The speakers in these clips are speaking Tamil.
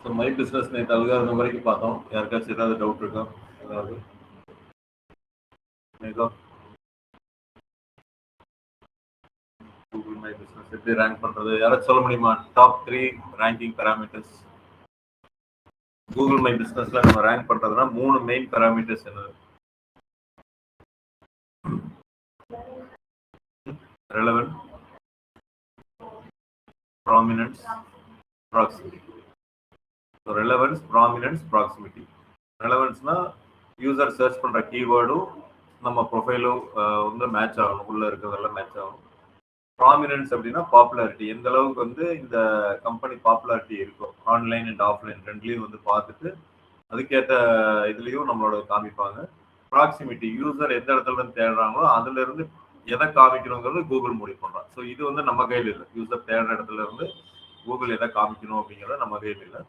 ஸோ மை பிஸ்னஸ் நேற்று அல்காரிதம் வரைக்கும் பார்த்தோம். யாருக்காச்சும் ஏதாவது டவுட் இருக்கா? ஏதாவது கூகுள் மை பிஸ்னஸ் எப்படி ரேங்க் பண்றது? யாராச்சும் சொல்ல முடியுமா? Top 3 ranking parameters Google my பிஸ்னஸ்ல நம்ம ரேங்க் பண்றதுன்னா 3 மெயின் பேராமீட்டர்ஸ் என்னது? Relevant, prominence, proximity. So relevance, prominence, proximity. ரெலவென்ஸ்னா யூசர் சர்ச் பண்ற கீவேர்டும் நம்ம ப்ரொஃபைலும் வந்து மேட்ச் ஆகணும், உள்ள இருக்கிறதெல்லாம் மேட்ச் ஆகணும். ப்ராமினன்ஸ் அப்படின்னா பாப்புலாரிட்டி, எந்த அளவுக்கு வந்து இந்த கம்பெனி பாப்புலாரிட்டி இருக்கும் ஆன்லைன் அண்ட் ஆஃப்லைன் ரெண்டுலையும் வந்து பார்த்துட்டு அதுக்கேற்ற இதுலேயும் நம்மளோட காமிப்பாங்க. ப்ராக்சிமிட்டி, யூசர் எந்த இடத்துல இருந்து தேடுறாங்களோ அதுல இருந்து எதை காமிக்கணுங்கிறது கூகுள் முடிவு பண்றான். ஸோ இது வந்து நம்ம கையில் இல்லை. யூசர் தேடுற இடத்துல இருந்து கூகுள் எதை காமிக்கணும் அப்படிங்கிறத நம்ம கையில் இல்லை.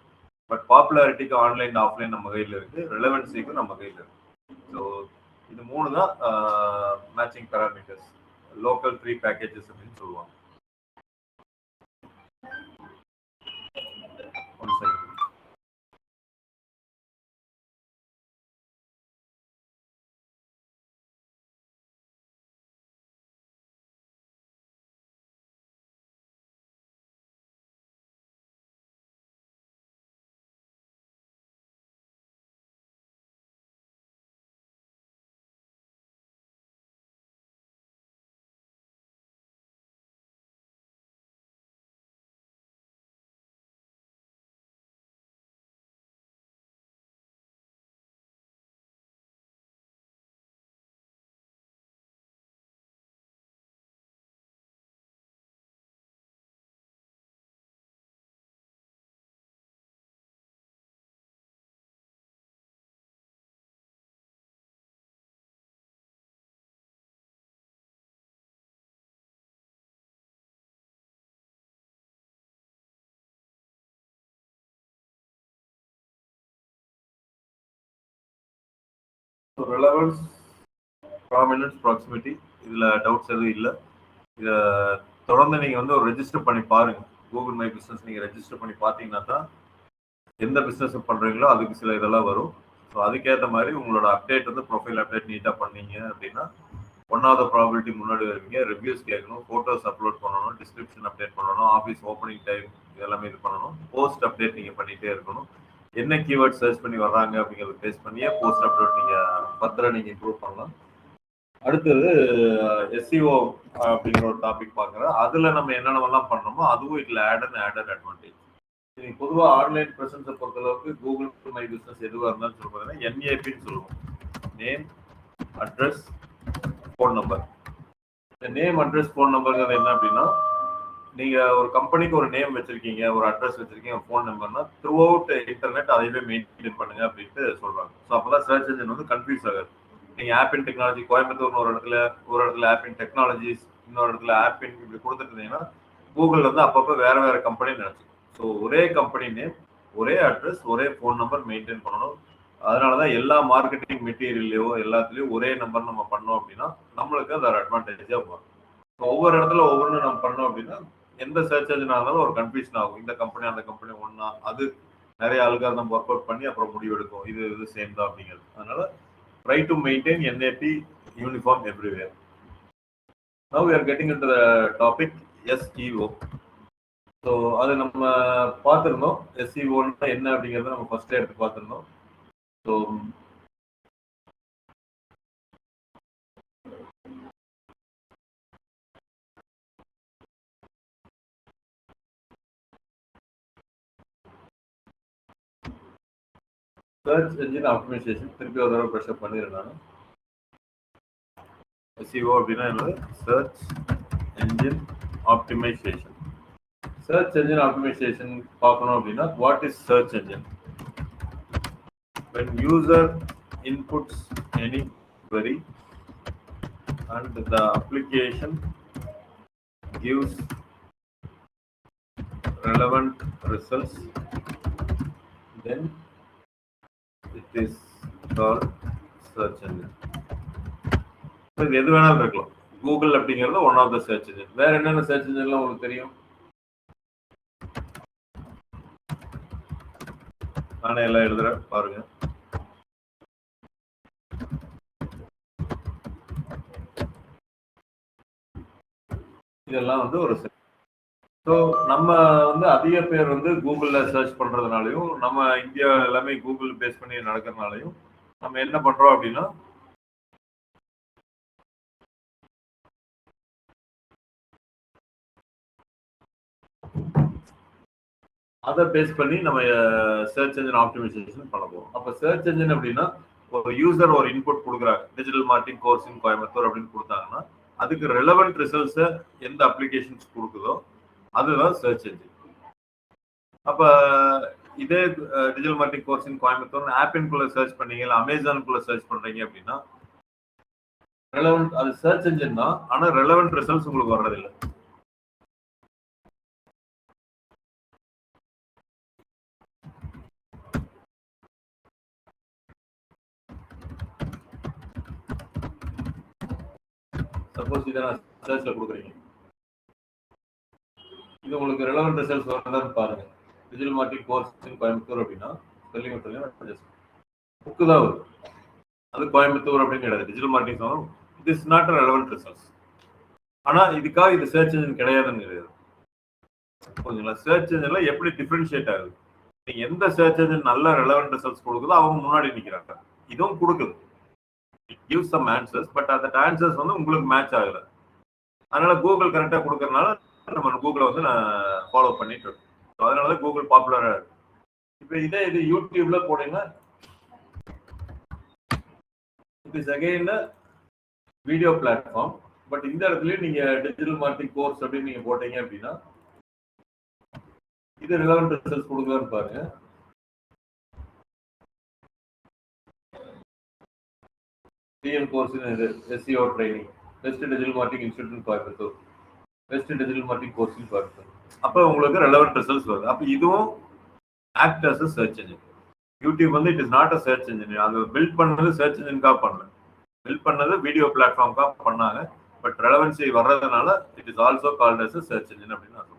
பட் பாப்புலாரிட்டிக்கு ஆன்லைன் ஆஃப்லைன் நம்ம கையில் இருக்கு, ரெலவென்சிக்கு நம்ம கையில் இருக்கு. ஸோ இது 3 தான் மேட்சிங் பேராமீட்டர்ஸ், லோக்கல் 3 பேக்கேஜஸ் அப்படின்னு சொல்லுவாங்க. One second. Relevance, prominence, proximity, இதில் டவுட்ஸ் எதுவும் இல்லை. இதை தொடர்ந்து நீங்கள் வந்து ஒரு ரெஜிஸ்டர் பண்ணி பாருங்கள். கூகுள் மை பிஸ்னஸ் நீங்கள் ரெஜிஸ்டர் பண்ணி பார்த்தீங்கன்னா தான் எந்த பிஸ்னஸ் பண்ணுறீங்களோ அதுக்கு சில இதெல்லாம் வரும். ஸோ அதுக்கேற்ற மாதிரி உங்களோட அப்டேட் வந்து ப்ரொஃபைல் அப்டேட் நீட்டாக பண்ணீங்க அப்படின்னா 1வது ப்ராபபிலிட்டி முன்னாடி வருவீங்க. ரிவ்யூஸ் கேட்கணும், ஃபோட்டோஸ் அப்லோட் பண்ணணும், டிஸ்கிரிப்ஷன் அப்டேட் பண்ணணும், ஆஃபீஸ் ஓப்பனிங் டைம் இதெல்லாமே இது பண்ணணும். போஸ்ட் அப்டேட் நீங்கள் பண்ணிகிட்டே இருக்கணும். என்ன கீவேர்ட் சர்ச் பண்ணி வர்றாங்க அப்படிங்கிறத பேஸ் பண்ணியே போஸ்ட் அப்லோட் நீங்கள் ஃபர்தராக நீங்கள் இம்ப்ரூவ் பண்ணலாம். அடுத்தது எஸ்இஓ அப்படிங்கிற ஒரு டாபிக் பார்க்குறேன். அதில் நம்ம என்னென்னலாம் பண்ணணுமோ அதுவும் இதில் ஆடட் அட்வான்டேஜ். நீங்கள் பொதுவாக ஆன்லைன் ப்ரெசன்ஸை பொறுத்தளவுக்கு கூகுள் மை பிஸ்னஸ் எதுவாக இருந்தாலும் சொல்லுவாங்கன்னா என்ஏபின்னு சொல்லுவோம், நேம், அட்ரஸ், ஃபோன் நம்பர். இந்த நேம், அட்ரஸ், ஃபோன் நம்பருங்கிறது என்ன அப்படின்னா, நீங்கள் ஒரு கம்பெனிக்கு ஒரு நேம் வச்சுருக்கீங்க, ஒரு அட்ரஸ் வச்சுருக்கீங்க, ஃபோன் நம்பர்னா த்ரூ அவுட் இன்டர்நெட் அதையவே மெயின்டைன் பண்ணுங்க அப்படின்ட்டு சொல்கிறாங்க. ஸோ அப்போ தான் சர்ச் இன்ஜின் வந்து கன்ஃபியூஸ் ஆகாது. நீங்கள் ஆப் இன் டெக்னாலஜி கோயம்புத்தூர்னு ஒரு இடத்துல ஆப் இன் டெக்னாலஜிஸ், இன்னொரு இடத்துல ஆப் இன் இப்படி கொடுத்துட்டு இருந்தீங்கன்னா கூகுள் வந்து அப்பப்போ வேற வேற கம்பெனி நினச்சிக்கும். ஸோ ஒரே கம்பெனி நேம், ஒரே அட்ரஸ், ஒரே ஃபோன் நம்பர் மெயின்டைன் பண்ணணும். அதனால தான் எல்லா மார்க்கெட்டிங் மெட்டீரியல்லையோ எல்லாத்துலேயும் ஒரே நம்பர் நம்ம பண்ணோம் அப்படின்னா நம்மளுக்கு அது ஒரு அட்வான்டேஜாக வரும். ஸோ ஒவ்வொரு இடத்துல ஒவ்வொன்று நம்ம பண்ணோம் அப்படின்னா எந்த சர்ச் என்ஜினாக இருந்தாலும் ஒரு கன்ஃபியூஷன் ஆகும். இந்த கம்பெனி அந்த கம்பெனி ஒன்றா, அது நிறைய அல்காரிதம் ஒர்க் அவுட் பண்ணி அப்புறம் முடிவெடுக்கும் இது சேம் தான் அப்படிங்கிறது. அதனால try to maintain NAP uniform everywhere. Now we are getting into the topic SEO. So அது நம்ம பார்த்துருந்தோம். SEO என்ன அப்படிங்கிறத நம்ம ஃபர்ஸ்ட் எடுத்து பார்த்துருந்தோம். ஸோ சர்ச் என்ஜின் ஆப்டிமைசேஷன் திருப்பி ஒரு தடவை ப்ரெஷர் பண்ணியிருந்தாங்க. SEO அப்படின்னா என்னது? Search engine optimisation. Search engine optimisation பார்க்கணும் அப்படின்னா what is search engine? When user inputs any query and the application gives relevant results, then it is called search engine. இது எது வேணாலும் இருக்கலாம். கூகுள் அப்படிங்கிறது one of the search engine. வேற என்னென்ன சர்ச் என்ஜின்லாம் உங்களுக்கு தெரியும்? நானே எல்லாம் எழுதுறேன் பாருங்க. இதெல்லாம் வந்து ஒரு ஸோ நம்ம வந்து அதிக பேர் வந்து கூகுள்ல சர்ச் பண்றதுனாலையும், நம்ம இந்தியா எல்லாமே கூகுள் பேஸ் பண்ணி நடக்கிறதுனாலையும் நம்ம என்ன பண்றோம் அப்படின்னா, அதை பேஸ் பண்ணி நம்ம சர்ச் என்ஜின் ஆப்டிமைசேஷன் பண்ண போறோம். அப்ப சர்ச் என்ஜின் அப்படின்னா ஒரு யூசர் ஒரு இன்புட் கொடுக்குறாங்க, digital marketing course in Coimbatore அப்படின்னு கொடுத்தாங்கன்னா அதுக்கு ரெலவெண்ட் ரிசல்ட்ஸை எந்த அப்ளிகேஷன்ஸ் கொடுக்குதோ அதுதான் சர்ச் என்ஜின். அப்ப இதே digital marketing course in Coimbatore ஆப்பின்குள்ள சர்ச் பண்ணீங்க, இல்லை அமேசானுக்குள்ள சர்ச் பண்றீங்க அப்படின்னா ரெலவெண்ட் அது சர்ச் என்ஜின் தான், ஆனா ரெலவெண்ட் ரிசல்ட்ஸ் உங்களுக்கு வர்றதில்லை. சப்போஸ் இதை நான் சர்ச்ல கொடுக்குறீங்க, இது உங்களுக்கு ரெலவெண்ட் ரிசல்ட்ஸ் வரதான்னு பாருங்க. Digital marketing course in Coimbatore அப்படின்னா ஸ்பெல்லிங் புக்கு தான் வரும், அது கோயம்புத்தூர் அப்படின்னு கிடையாது. டிஜிட்டல் மார்க்கெட்டிங் வரும், it is not a relevant results. ஆனா இதுக்காக இது சர்ச் என்ஜின் கிடையாதுன்னு கிடையாது. கொஞ்சம் சர்ச் என்ஜின்ல எப்படி டிஃபரன்ஷியேட் ஆகுது, நீங்க எந்த சர்ச் என்ஜின் நல்ல ரெலவெண்ட் ரிசல்ட்ஸ் கொடுக்குதோ அவங்க முன்னாடி நிக்கிறாங்க. இதுவும் கொடுக்குது, it gives some answers, but அந்த ஆன்சர்ஸ் வந்து உங்களுக்கு மேட்ச் ஆகல. அதனால கூகுள் கரெக்டா கொடுக்கறதுனால நம்ம கூகுளை வந்து நான் ஃபாலோ பண்ணிட்டு இருக்கோம். அதனாலதான் கூகுள் பாப்புலரா இருக்கு. இப்ப இதே இது யூடியூப்ல போனீங்கன்னா it is again video platform. But இந்த இடத்துல நீங்க டிஜிட்டல் மார்க்கெட்டிங் கோர்ஸ் அப்படின்னு நீங்க போட்டீங்க அப்படின்னா இது ரிலவெண்ட் ரிசல்ட்ஸ் கொடுக்குதான்னு பாருங்க. டிஎன் கோர்ஸ் இது SEO training, best digital marketing institute Coimbatore, best digital marketing course Coimbatore. அப்போ உங்களுக்கு ரெலவெண்ட் ரிசல்ட்ஸ் வருது. அப்போ இதுவும் act as a search engine. YouTube வந்து it is not a search engine. அது பில்ட் பண்ணது சர்ச் என்ஜின்காக பண்ணல, பில்ட் பண்ணது வீடியோ பிளாட்ஃபார்முக்காக பண்ணாங்க. பட் ரெலவென்சி வர்றதுனால it is also called as a search engine அப்படின்னு நான் சொல்றேன்.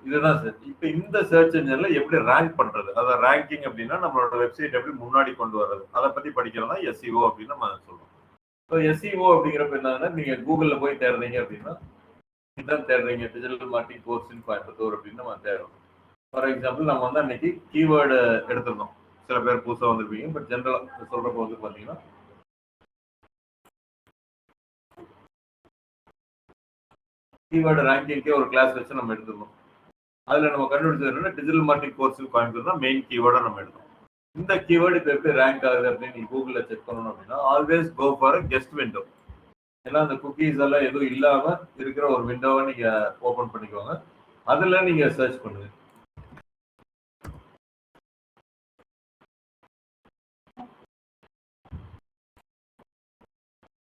இதுதான் சார். இப்போ இந்த சர்ச் என்ஜின்ல எப்படி ரேங்க் பண்றது, அதாவது ரேங்கிங் அப்படின்னா நம்மளோட வெப்சைட் எப்படி முன்னாடி கொண்டு வர்றது, அதை பத்தி படிக்கிறதா எஸ்இஓ அப்படின்னு நம்ம சொல்றோம். ஸோ எஸ்இஓ அப்படிங்கிறப்ப என்னன்னா, நீங்க கூகுள்ல போய் தேடுறீங்க அப்படின்னா இதான் தேடுறீங்க digital marketing course in Coimbatore அப்படின்னு நம்ம தேடுறோம். ஃபார் எக்ஸாம்பிள் நம்ம வந்து அன்னைக்கு கீவேர்டு எடுத்திருந்தோம், சில பேர் புதுசாக வந்திருப்பீங்க. பட் ஜென்ரலா சொல்றப்போ வந்து பாத்தீங்கன்னா கீவேர்டு ரேங்கிங்கே ஒரு கிளாஸ் வச்சு நம்ம எடுத்துருந்தோம். அதுல நம்ம கண்டுபிடிச்சது என்னன்னா டிஜிட்டல் மார்க்கெட்டிங் கோர்ஸ் கோயம்புத்தூர் தான் மெயின் கீவேர்டா நம்ம எடுத்தோம். இந்த கீவேர்டு இப்போ எப்படி ரேங்க் ஆகுது அப்படின்னு நீங்க கூகுள்ல செக் பண்ணணும் அப்படின்னா always go for guest window. ஏன்னா அந்த குக்கீஸ் எல்லாம் எதுவும் இல்லாம இருக்கிற ஒரு விண்டோவை நீங்க ஓபன் பண்ணிக்கோங்க, அதுல நீங்க சர்ச் பண்ணுங்க.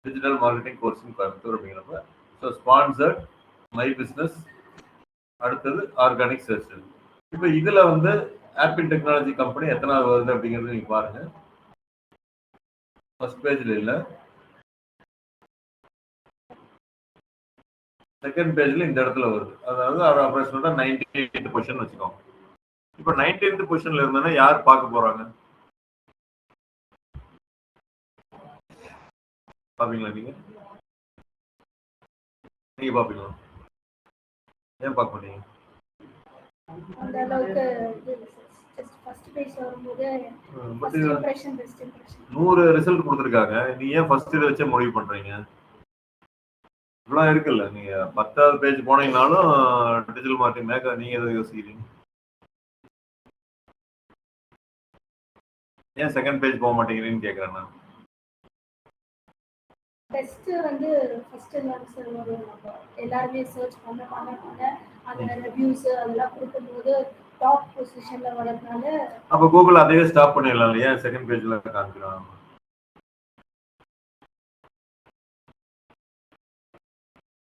டிஜிட்டல் மார்க்கெட்டிங் கோர்ஸ் கோயம்புத்தூர் அப்படிங்கிறப்ப ஸோ ஸ்பான்சர்ட், மை பிஸ்னஸ், அடுத்தது ஆர்கானிக் சர்ச். இப்போ இதுல வந்து ஆப்பிள் டெக்னாலஜி கம்பெனி எத்தனாவது வருது அப்படிங்கிறது நீங்க பாருங்க. ஃபர்ஸ்ட் பேஜ்ல இல்ல, செகண்ட் பேஜ்ல இந்த இடத்துல வருது. அதாவது அவர் ஆப்ரேஷனோட 19th பொசிஷன் வச்சுக்கோங்க. இப்போ 19th பொசிஷன்ல இருந்தா யார் பார்க்க போறாங்க பாப்பீங்களா? நீங்க பாப்பீங்களா? ஏன் பார்க்க மாட்டீங்க? அந்த அளவுக்கு ஜஸ்ட் ஃபர்ஸ்ட் பேஜ் வரும்போது first impression best impression 100 result கொடுத்திருக்காங்க. நீங்க ஏன் ஃபர்ஸ்ட் இத வச்சு முடிவு பண்றீங்க? இவ்வளவு இருக்குல்ல, நீங்க 10வது பேஜ் போனீங்கனாலும் டிஜிட்டல் மார்க்கெட்டிங் மேக்க நீங்க எதை யோசிக்கிறீங்க? ஏன் செகண்ட் பேஜ் போக மாட்டேங்கிறீங்கன்னு கேக்குறேன் நான். பெஸ்ட் வந்து ஃபர்ஸ்ட் ஆன்சர் வரும். எல்லாரும் சர்ச் பண்ணாங்க, அந்த ரிவ்யூஸ் அதெல்லாம் கொடுக்கும்போது டாப் பொசிஷன்ல வரதுனால அப்ப கூகுள் அதையே ஸ்டாப் பண்ணிடலாம் இல்லையா? செகண்ட் பேஜ்ல காமிக்கிறான்.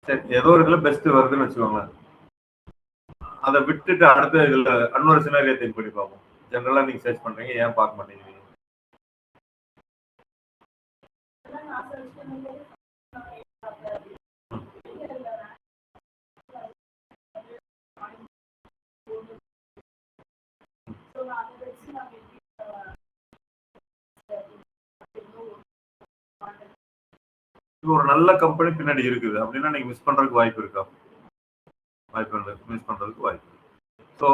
சரி, ஏதோ ஒரு இதுல பெஸ்ட் வருதுன்னு வச்சுக்கோங்க, அதை விட்டுட்டு அடுத்த இதுல இன்னொரு சினாரியோ திங்க் பண்ணி பார்ப்போம். ஜெனரலா நீங்க சர்ச் பண்றீங்க, ஏன் பார்க்க மாட்டேங்கிறீங்க? இப்போ ஒரு நல்ல கம்பெனி பின்னாடி இருக்குது அப்படின்னா நீங்க மிஸ் பண்றதுக்கு வாய்ப்பு இருக்கா? மிஸ் பண்றதுக்கு வாய்ப்பு. ஸோ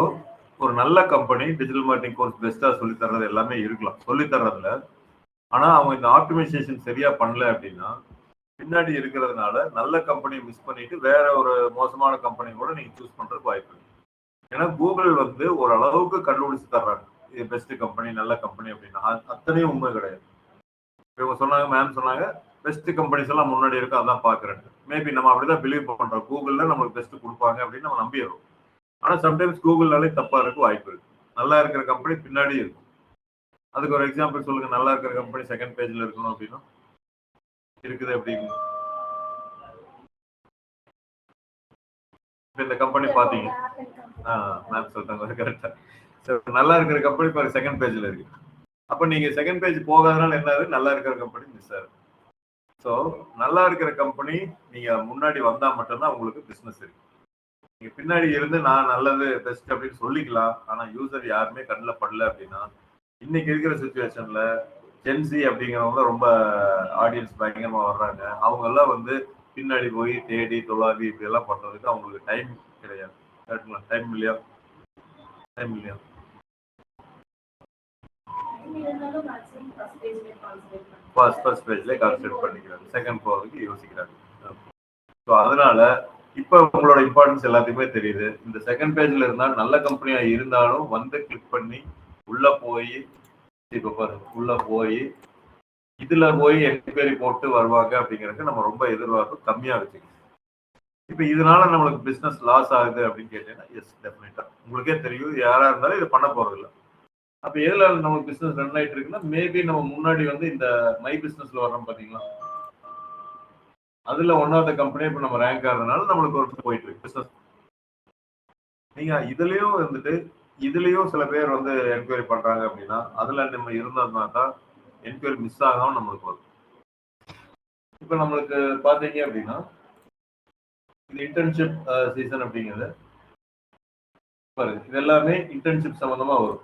ஒரு நல்ல கம்பெனி டிஜிட்டல் மார்க்கெட்டிங் கோர்ஸ் பெஸ்டா சொல்லி தர்றது எல்லாமே இருக்கலாம். சொல்லி தர்றதுல ஆனா அவங்க இந்த ஆப்டிமைசேஷன் சரியா பண்ணல அப்படின்னா பின்னாடி இருக்கிறதுனால நல்ல கம்பெனியை மிஸ் பண்ணிட்டு வேற ஒரு மோசமான கம்பெனி கூட நீங்க சூஸ் பண்றதுக்கு வாய்ப்பு இருக்கு. ஏன்னா கூகுள் வந்து ஓரளவுக்கு கண்டுபிடிச்சு தர்றாங்க இது பெஸ்ட் கம்பெனி நல்ல கம்பெனி அப்படின்னா அத்தனையும் உண்மை கிடையாது. இவங்க சொன்னாங்க, மேம் சொன்னாங்க பெஸ்ட் கம்பெனிஸ் எல்லாம் முன்னாடி இருக்கும் அதான் பாக்குறேன். மேபி நம்ம அப்படிதான் பிலீவ் பண்றோம், கூகுள்ல நம்மளுக்கு பெஸ்ட் கொடுப்பாங்க அப்படின்னு நம்ம நம்பிடுறோம். ஆனா சம்டைம்ஸ் கூகுள்னாலே தப்பா இருக்கு வாய்ப்பு இருக்கு. நல்லா இருக்கிற கம்பெனி பின்னாடி இருக்கும். அதுக்கு ஒரு எக்ஸாம்பிள் சொல்லுங்க. நல்லா இருக்கிற கம்பெனி செகண்ட் பேஜ்ல இருக்கணும் அப்படின்னா இருக்குது அப்படின்னு. இந்த கம்பெனி பாத்தீங்க, மேம் சொல்றாங்க கரெக்டா. நல்லா இருக்கிற கம்பெனி பாருங்க செகண்ட் பேஜ்ல இருக்கு. அப்ப நீங்க செகண்ட் பேஜ் போகாதனால என்ன ஆகுது, நல்லா இருக்கிற கம்பெனி மிஸ் ஆகுது. ஸோ நல்லா இருக்கிற கம்பெனி நீங்க முன்னாடி வந்தா மட்டும்தான் உங்களுக்கு பிசினஸ் இருக்கு. நீங்க பின்னாடி இருந்து நான் நல்லது பெஸ்ட் அப்படின்னு சொல்லிக்கலாம். ஆனா யூசர் யாருமே கண்ணில் படல அப்படின்னா இன்னைக்கு இருக்கிற சுச்சுவேஷன்ல ஜென்சி அப்படிங்கிறவங்க ரொம்ப ஆடியன்ஸ் பயங்கரமா வர்றாங்க. அவங்க எல்லாம் வந்து பின்னாடி போய் தேடி தொலாவி இப்படி எல்லாம் பண்றதுக்கு அவங்களுக்கு டைம் கிடையாது. டைம் இல்லையா? டைம் இல்லையா? ஃபர்ஸ்ட் பேஜ்ல கான்சென்ட்ரேட் பண்ணிக்கிறாங்க, செகண்ட் போறதுக்கு யோசிக்கிறாங்க. ஸோ அதனால இப்போ உங்களோட இம்பார்ட்டன்ஸ் எல்லாத்தையுமே தெரியுது. இந்த செகண்ட் பேஜ்ல இருந்தா நல்ல கம்பெனியா இருந்தாலும் வந்து கிளிக் பண்ணி உள்ள போய் இப்போ பாருங்க உள்ள போய் இதுல போய் என்கொயரி போட்டு வருவாங்க அப்படிங்கிறதுக்கு நம்ம ரொம்ப எதிர்பார்ப்பு கம்மியா வச்சுக்கணும். இப்ப இதனால நம்மளுக்கு பிசினஸ் லாஸ் ஆகுது அப்படின்னு கேட்டீங்கன்னா எஸ் டெஃபினட்டா உங்களுக்கே தெரியும் யாரா இருந்தாலும் இது பண்ண போறது இல்லை. அப்ப எதுல நம்ம பிசினஸ் ரன் ஆயிட்டு இருக்குன்னா மேபி நம்ம முன்னாடி வந்து இந்த மை பிசினஸ்ல வர்றோம் பாத்தீங்களா, அதுல ஒன் ஆஃப் த கம்பெனி இப்ப நம்ம ரேங்க் ஆகிறதுனால நம்மளுக்கு ஒரு போயிட்டு இருக்கு பிசினஸ். நீங்க இதுலயும் வந்துட்டு இதுலயும் சில பேர் வந்து என்கொயரி பண்றாங்க அப்படின்னா அதுல நம்ம இருந்தோம்னா தான் என்கொயரி மிஸ் ஆகாம நம்மளுக்கு வரும். இப்ப நம்மளுக்கு பாத்தீங்க அப்படின்னா இந்த இன்டர்ன்ஷிப் சீசன் அப்படிங்கிறது பாருங்க இது எல்லாமே இன்டர்ன்ஷிப் சம்பந்தமா வரும்.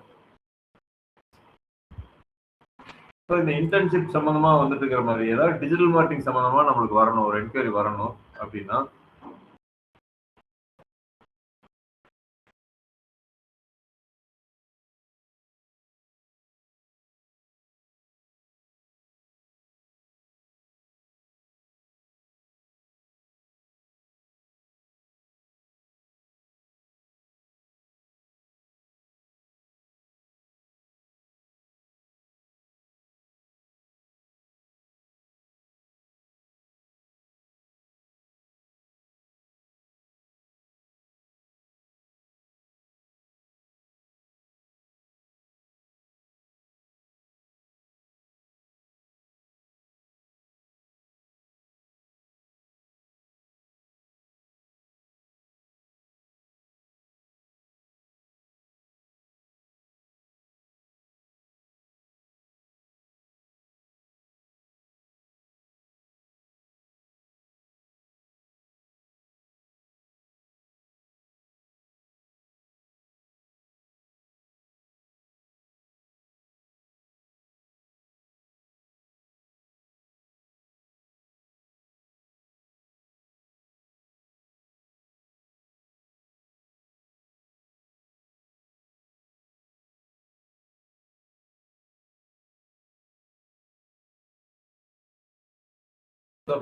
இந்த இன்டர்ன்ஷிப் சம்பந்தமா வந்துட்டு இருக்கிற மாதிரி ஏதாவது டிஜிட்டல் மார்க்கெட்டிங் சம்பந்தமா நம்மளுக்கு வரணும், ஒரு என்கொயரி வரணும் அப்படின்னா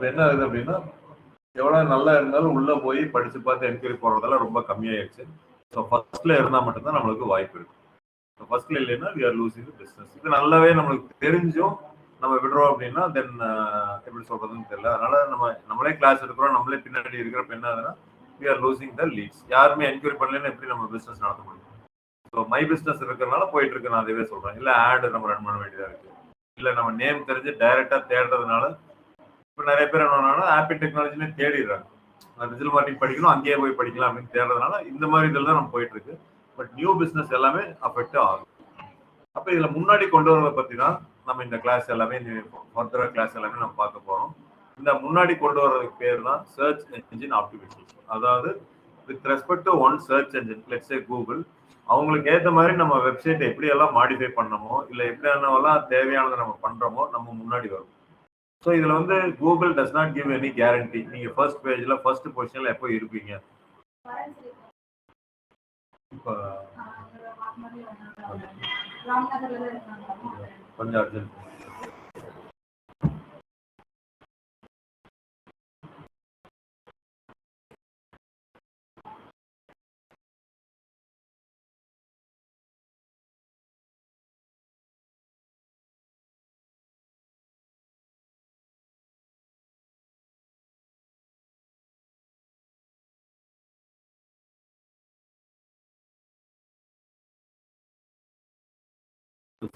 என்ன ஆகுது அப்படின்னா எவ்வளவு நல்லா இருந்தாலும் உள்ள போய் படிச்சு பார்த்து என்கொயரி போடுறதெல்லாம் ரொம்ப கம்மியாயிருச்சு. ஸோ ஃபர்ஸ்ட்ல இருந்தா மட்டும்தான் நம்மளுக்கு வாய்ப்பு இருக்கு. ஃபர்ஸ்ட்ல இல்லைன்னா we are losing the business. இது நல்லாவே நம்மளுக்கு தெரிஞ்சும் நம்ம விடுறோம் அப்படின்னா தென் எப்படி சொல்றதுன்னு தெரியல. அதனால நம்மளே கிளாஸ் எடுக்கிறோம், நம்மளே பின்னாடி இருக்கிறப்ப என்ன ஆகுதுன்னா we are losing the leads. யாருமே என்கொயரி பண்ணலன்னு எப்படி நம்ம பிசினஸ் நடத்த முடியும்? ஸோ மை பிசினஸ் இருக்கிறதுனால போயிட்டு இருக்கு, நான் அதுவே சொல்றேன். இல்ல ஆட் நம்ம ரன் பண்ண வேண்டியதா இருக்கு, இல்ல நம்ம நேம் தெரிஞ்சு டைரக்டா தேடுறதுனால இப்போ நிறைய பேர் என்ன ஆப்பி டெக்னாலஜினே தேடிடுறாங்க. டிஜிட்டல் மார்க்கெட்டிங் படிக்கணும் அங்கேயே போய் படிக்கலாம் அப்படின்னு தேடுறதுனால இந்த மாதிரி இதெல்லாம் நம்ம போயிட்டு இருக்கு. பட் நியூ பிசினஸ் எல்லாமே அஃபெக்ட் ஆகும். அப்ப இதுல முன்னாடி கொண்டு வரதை பத்தி தான் நம்ம இந்த கிளாஸ் எல்லாமே ஃபர்தரா கிளாஸ் எல்லாமே நம்ம பார்க்க போறோம். இந்த முன்னாடி கொண்டு வர்றதுக்கு பேர் தான் சர்ச் என்ஜின் ஆப்டிமைசேஷன். அதாவது with respect to one search engine, let's say Google, அவங்களுக்கு ஏற்ற மாதிரி நம்ம வெப்சைட் எப்படி எல்லாம் மாடிஃபை பண்ணமோ இல்ல எப்படி என்னவெல்லாம் தேவையானதை நம்ம பண்றோமோ நம்ம முன்னாடி வரும். ஸோ ஸோ இதுல வந்து Google does not give any guarantee நீங்க ஃபர்ஸ்ட் பேஜ்ல ஃபர்ஸ்ட் பொசிஷன்ல எப்போ இருப்பீங்க. இப்போ கொஞ்சம் அர்ஜென்ட்.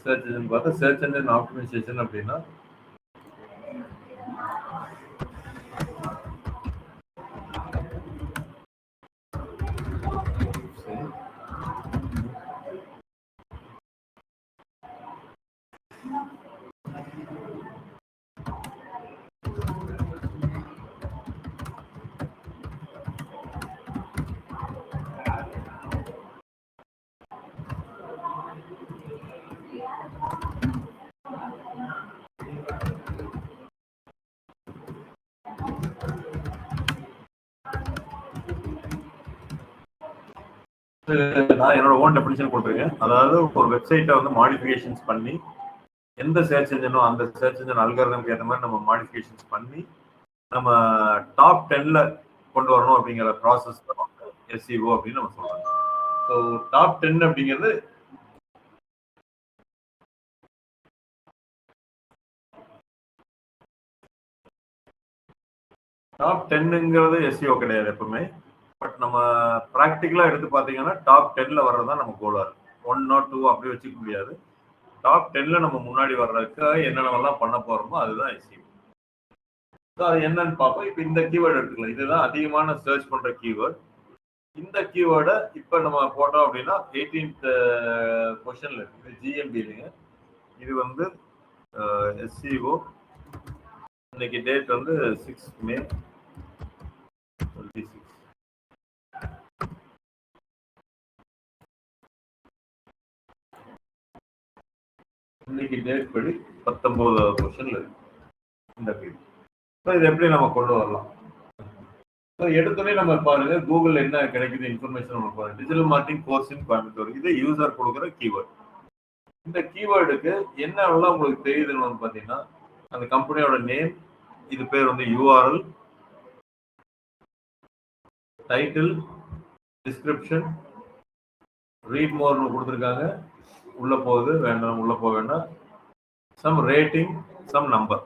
சர்ச் இன்ஜின் பார்த்தா சர்ச் இன்ஜின் ஆப்டிமைசேஷன் அப்படின்னா நான் என்னோட ஓன் டெஃபினிஷன் கொடுத்துருக்கேன். அதாவது ஒரு வெப்சைட்டை வந்து மாடிஃபிகேஷன்ஸ் பண்ணி எந்த சர்ச் இன்ஜினோ அந்த சர்ச் இன்ஜின் அல்காரிதம்க்கு ஏற்ற மாதிரி நம்ம மாடிஃபிகேஷன்ஸ் பண்ணி நம்ம டாப் 10ல கொண்டு வரணும் அப்படிங்கிற ப்ராசஸ் எஸ்இஓ அப்படின்னு நம்ம சொல்றோம். ஸோ டாப் 10 அப்படிங்கிறது டாப் 10ங்கிறது எஸ்இஓ கிடையாது எப்பவுமே. பட் நம்ம ப்ராக்டிக்கலா எடுத்து பார்த்தீங்கன்னா டாப் 10ல வர்றதுதான் நம்ம கோலா இருக்கு. 1 or 2 அப்படி வச்சுக்க முடியாது. டாப் 10ல நம்ம முன்னாடி வர்றதுக்கு என்னென்னலாம் பண்ண போறோமோ அதுதான் எஸ்இஓ. ஸோ அது என்னன்னு பார்ப்போம். இப்போ இந்த கீவேர்டு எடுத்துக்கலாம். இதுதான் அதிகமான சர்ச் பண்ற கீவேர்டு. இந்த கீவேர்டை இப்போ நம்ம போட்டோம் அப்படின்னா 18th பொசிஷன்ல இருக்கு. இது ஜிஎம்பிலிங்க. இது வந்து எஸ்இஓ. இன்னைக்கு டேட் வந்து 6 May 26. இன்னைக்கு டேட் படி 19வது பொசிஷன்ல இருக்கு இந்த பேஜ். ஸோ இது எப்படி நம்ம கொண்டு வரலாம்? ஸோ எடுத்தோடனே நம்ம பாருங்க கூகுள் என்ன கிடைக்குது இன்ஃபர்மேஷன் நம்ம பாருங்க. Digital marketing course in Coimbatore. இது யூசர் கொடுக்குற கீவேர்டு. இந்த கீவேர்டுக்கு என்னெல்லாம் உங்களுக்கு தெரியுதுன்னு வந்து பார்த்தீங்கன்னா அந்த கம்பெனியோட நேம், இது பேர் வந்து யூஆர்எல், டைட்டில், டிஸ்கிரிப்ஷன், ரீட் மோர்னு கொடுத்துருக்காங்க. உள்ள போகுது வேண்டாம், உள்ள போக வேண்டாம். Some rating, some number.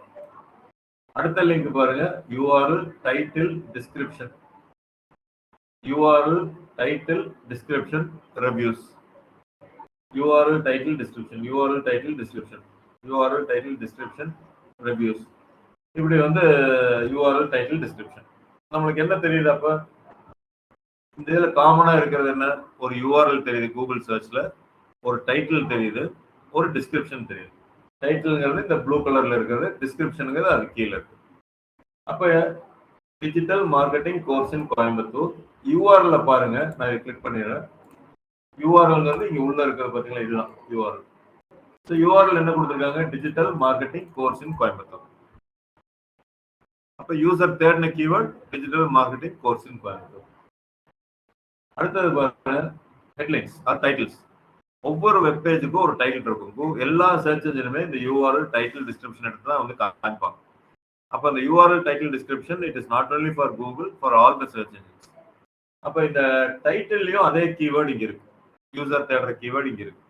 அடுத்த லிங்க் பாருங்க URL, title, description. URL, title, description, reviews. URL, title, description, URL, title, description, URL, title, description, reviews. இப்படி வந்து யூஆர்எல், டைட்டில், டிஸ்கிரிப்ஷன். நம்மளுக்கு என்ன தெரியுது அப்ப? இந்த இதுல காமனா இருக்கிறது என்ன? ஒரு யூஆர்எல் தெரியுது கூகுள் சர்ச்ல, ஒரு டைட்டில் தெரியுது, ஒரு டிஸ்கிரிப்ஷன் தெரியுது. டைட்டில்ங்கிறது இந்த ப்ளூ கலர்ல இருக்கிறது, டிஸ்கிரிப்ஷனுங்கிறது அது கீழே இருக்கு. அப்ப digital marketing course in Coimbatore யூஆர்எல்ல பாருங்க. நான் இதை கிளிக் பண்ணிடுறேன். யூஆர்எல்ங்கிறது இங்க உள்ள இருக்கிறது பாத்தீங்களா, இதுதான் யூஆர்எல். ஸோ யூஆர்எல் என்ன கொடுத்துருக்காங்க? Digital marketing course in Coimbatore. அப்ப யூசர் தேடின keyword digital marketing course in Coimbatore. அடுத்தது பாருங்க ஹெட்லைன்ஸ் ஆர் டைட்டில்ஸ். ஒவ்வொரு வெப்பேஜுக்கும் ஒரு டைட்டில் இருக்கும். எல்லா சர்ச் இன்ஜினுமே இந்த யூஆர்எல், டைட்டில், டிஸ்கிரிப்ஷன் எடுத்து தான் வந்து காமிப்பாங்க. அப்ப அந்த URL, title, description it is not only for Google, for all the church engines. அப்ப இந்த டைட்டில்லையும் அதே கீவேர்டு இங்க இருக்கு. யூசர் தேடுற கீவேர்டு இங்க இருக்கு.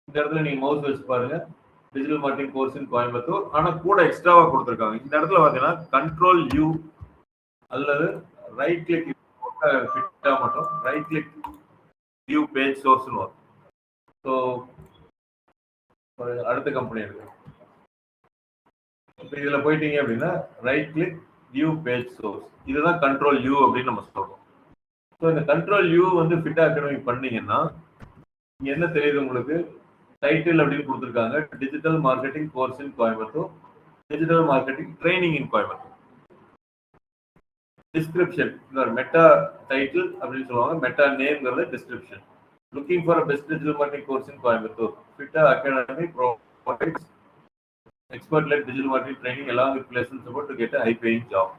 இந்த இடத்துல நீங்க மவுஸ் வச்சு பாருங்க, digital marketing course in Coimbatore. ஆனா கூட எக்ஸ்ட்ராவா கொடுத்துருக்காங்க. இந்த இடத்துல பாத்தீங்கன்னா கண்ட்ரோல் யூ அல்லது ரைட் கிளிக் ஃபிட்டா மட்டும் ரைட் கிளிக் வியூ பேஜ் சோர்ஸ்னு வரும். ஸோ அடுத்த கம்பெனி இருக்கு. இப்போ இதுல போயிட்டீங்க அப்படின்னா right click view page source, இதுதான் கண்ட்ரோல் யூ அப்படின்னு நம்ம சொல்றோம். ஸோ இந்த கண்ட்ரோல் யூ வந்து ஃபிட் அகாடமி பண்ணீங்கன்னா இங்க என்ன தெரியுது உங்களுக்கு? டைட்டில் அப்படின்னு கொடுத்துருக்காங்க, digital marketing course in Coimbatore, digital marketing training in Coimbatore. Description meta title அப்படின்னு சொல்லுவாங்க, மெட்டா நேம்ங்கிறது description. Looking for best digital marketing course in Coimbatore, FITA Academy provides expert-led digital marketing training along with placement support to get a high-paying job.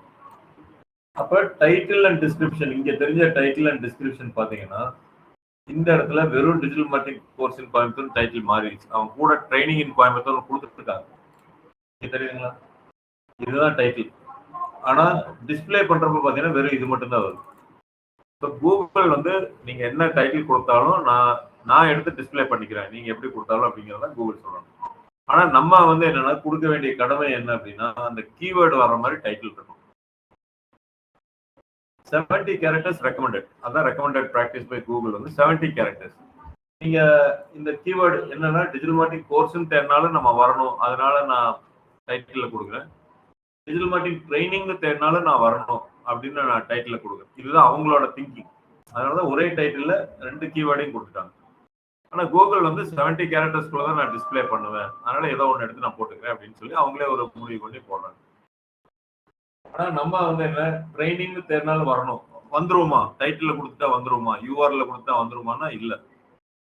அப்ப டைட்டில் அண்ட் டிஸ்கிரிப்ஷன் இங்க தெரிஞ்ச டைட்டில் அண்ட் டிஸ்கிரிப்ஷன் பாத்தீங்கன்னா இந்த இடத்துல வெறும் digital marketing course in Coimbatore title மாறிடுச்சு. அவங்க கூட ட்ரைனிங் இன் கோயம்புத்தூர் கொடுத்துட்டு இருக்காங்க, தெரியுதுங்களா? இதுதான் டைட்டில். ஆனா டிஸ்பிளே பண்றப்ப பாத்தீங்கன்னா வெறும் இது மட்டும் தான் வருது. இப்போ கூகுள் வந்து நீங்க என்ன டைட்டில் கொடுத்தாலும் நான் எடுத்து டிஸ்பிளே பண்ணிக்கிறேன், நீங்க எப்படி கொடுத்தாலும் அப்படிங்கிறத கூகுள் சொல்லணும். ஆனா நம்ம வந்து என்னன்னா கொடுக்க வேண்டிய கடமை என்ன அப்படின்னா அந்த கீவேர்டு வர மாதிரி டைட்டில் இருக்கும். 70 கேரக்டர்ஸ் ரெக்கமெண்டட். அதான் ரெக்கமெண்டட் ப்ராக்டிஸ் பை கூகுள் வந்து 70 கேரக்டர்ஸ். நீங்க இந்த கீவேர்டு என்னன்னா டிஜிட்டல் மார்க்கெட்டிங் கோர்ஸ்ன்னு தேடினாலும் நம்ம வரணும், அதனால நான் டைட்டில் கொடுக்குறேன். டிஜிட்டல் மார்க்கெட்டிங் ட்ரைனிங்னு தேடினாலும் நான் வரணும் அப்படின்னு நான் டைட்டில் கொடுக்குறேன். இதுதான் அவங்களோட திங்கிங். அதனாலதான் ஒரே டைட்டில் 2 கீவேர்டையும் கொடுத்துட்டாங்க. ஆனா கூகுள் வந்து 70 கேரக்டர்ஸ்குள்ள தான் நான் டிஸ்பிளே பண்ணுவேன், அதனால ஏதோ ஒன்று எடுத்து நான் போட்டுக்கிறேன் அப்படின்னு சொல்லி அவங்களே ஒரு முடிவு பண்ணி போடுறாங்க. ஆனா நம்ம வந்து என்ன ட்ரைனிங்னு தேடினாலும் வரணும், வந்துருமா டைட்டில் கொடுத்துட்டா வந்துருமா, யூஆர்எல் கொடுத்தா வந்துருமானா இல்ல,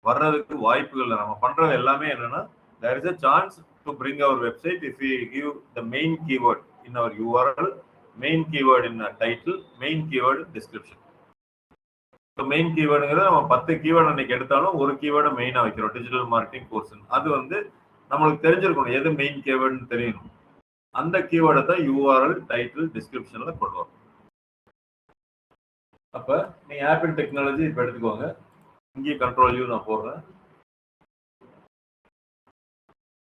வர்றதுக்கு வாய்ப்புகள் இல்லை. நம்ம பண்றது எல்லாமே என்னன்னா there is a chance to bring our website if we give the main keyword in our URL, main keyword in our title, main keyword in description. So main keywordங்கிறது நம்ம 10 கீவேர்ட் அன்னைக்கு எடுத்தாலும் ஒரு கீவேர்டை மெயினா வைக்கிறோம் டிஜிட்டல் மார்க்கெட்டிங் கோர்ஸ். அது வந்து நம்மளுக்கு தெரிஞ்சிருக்கணும், எது மெயின் கீவேர்டுன்னு தெரியணும். அந்த கீவேர்டை தான் யூஆர்எல் டைட்டில் டிஸ்கிரிப்ஷன்ல கொண்டு வரும். அப்ப நீங்க ஆப்பிள் டெக்னாலஜி இப்ப எடுத்துக்கோங்க, இங்கே கண்ட்ரோல் யூ நான் போடுறேன்.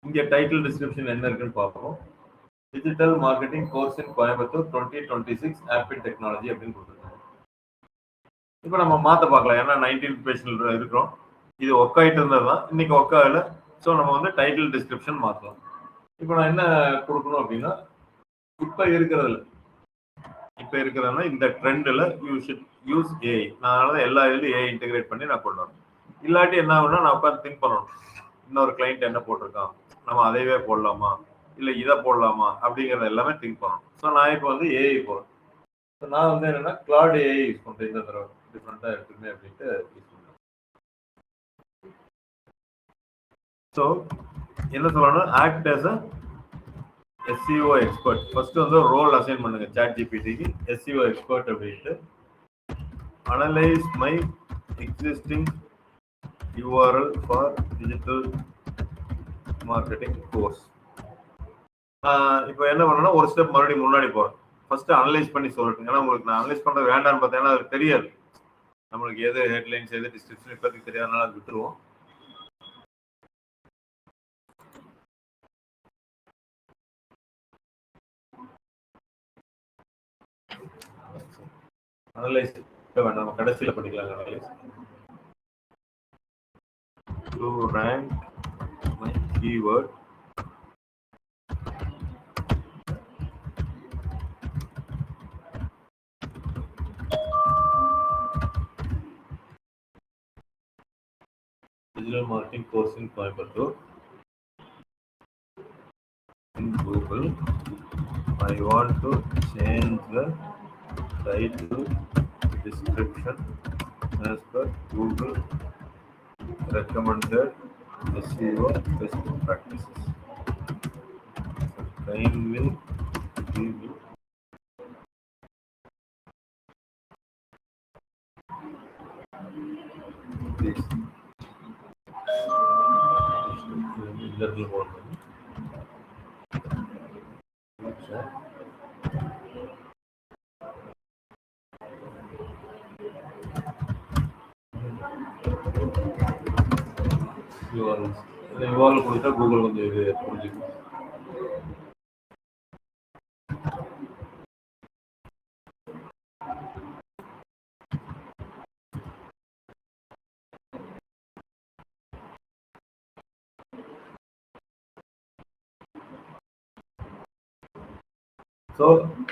இங்க டைட்டில் டிஸ்கிரிப்ஷன் என்ன இருக்குன்னு பார்ப்போம். Digital marketing course in Coimbatore 2026 apple technology அப்படின்னு கொடுத்துருக்காங்க. இப்போ நம்ம மாத்த பார்க்கலாம், ஏன்னா 19th பேஜ்ல இருக்கிறோம். இது ஒர்க் ஆயிட்டு இருந்தது தான், இன்னைக்கு ஒர்க் ஆகல. ஸோ நம்ம வந்து டைட்டில் டிஸ்கிரிப்ஷன் மாற்றலாம். இப்போ நான் என்ன கொடுக்கணும் அப்படின்னா இப்போ இருக்கிறதுனா இந்த ட்ரெண்டில் யூ ஷுட் யூஸ் ஏஐ. நான் அதனால எல்லா இதுலையும் ஏஐ இன்டெகிரேட் பண்ணி நான் கொண்டு வரணும். இல்லாட்டி என்ன ஆகுனா நான் உட்காந்து திங்க் பண்ணணும், இன்னொரு கிளைண்ட் என்ன போட்டிருக்கான், நம்ம அதையவே போடலாமா இல்லை இதை போடலாமா அப்படிங்கிறத எல்லாமே திங்க் பண்ணணும். ஸோ நான் இப்போ வந்து ஏஐ போகிறேன். ஸோ நான் வந்து என்னன்னா கிளாட் ஏஐ யூஸ் பண்ணுறேன். இந்த தடவை டிஃப்ரெண்ட்டாக இருக்குமே அப்படின்ட்டு யூஸ் பண்ணுறேன். ஸோ என்ன சொல்லணும், act as a SEO expert. First வந்து ரோல் அசைன் பண்ணுங்க சாட் ஜிபிடிக்கு, SEO எக்ஸ்பர்ட் அப்படின்ட்டு. Analyse my existing URL for digital marketing course. இப்போ என்ன பண்ணணும்னா ஒரு ஸ்டெப் மறுபடியும் முன்னாடி போகிறேன். ஃபர்ஸ்ட் அனலைஸ் பண்ணி சொல்லட்டும், ஏன்னா உங்களுக்கு நான் அனலைஸ் பண்ணுறது வேண்டாம்னு பார்த்தீங்கன்னா அது தெரியாது, நம்மளுக்கு எது ஹெட்லைன்ஸ் எது டிஸ்கிரிப்ஷன் இப்போதைக்கு தெரியாதனால அது விட்டுருவோம். அனலைஸ் வேண்டாம், நம்ம கடைசியில் பண்ணிக்கலாம். Analyse to rank my keyword digital marketing course in Coimbatore in Google. I want to change the title description as per Google recommended SEO best practices. Time will give you this. URL கொடுத்தா கூகுள் வந்து இது புரிஞ்சுக்கும். ஸோ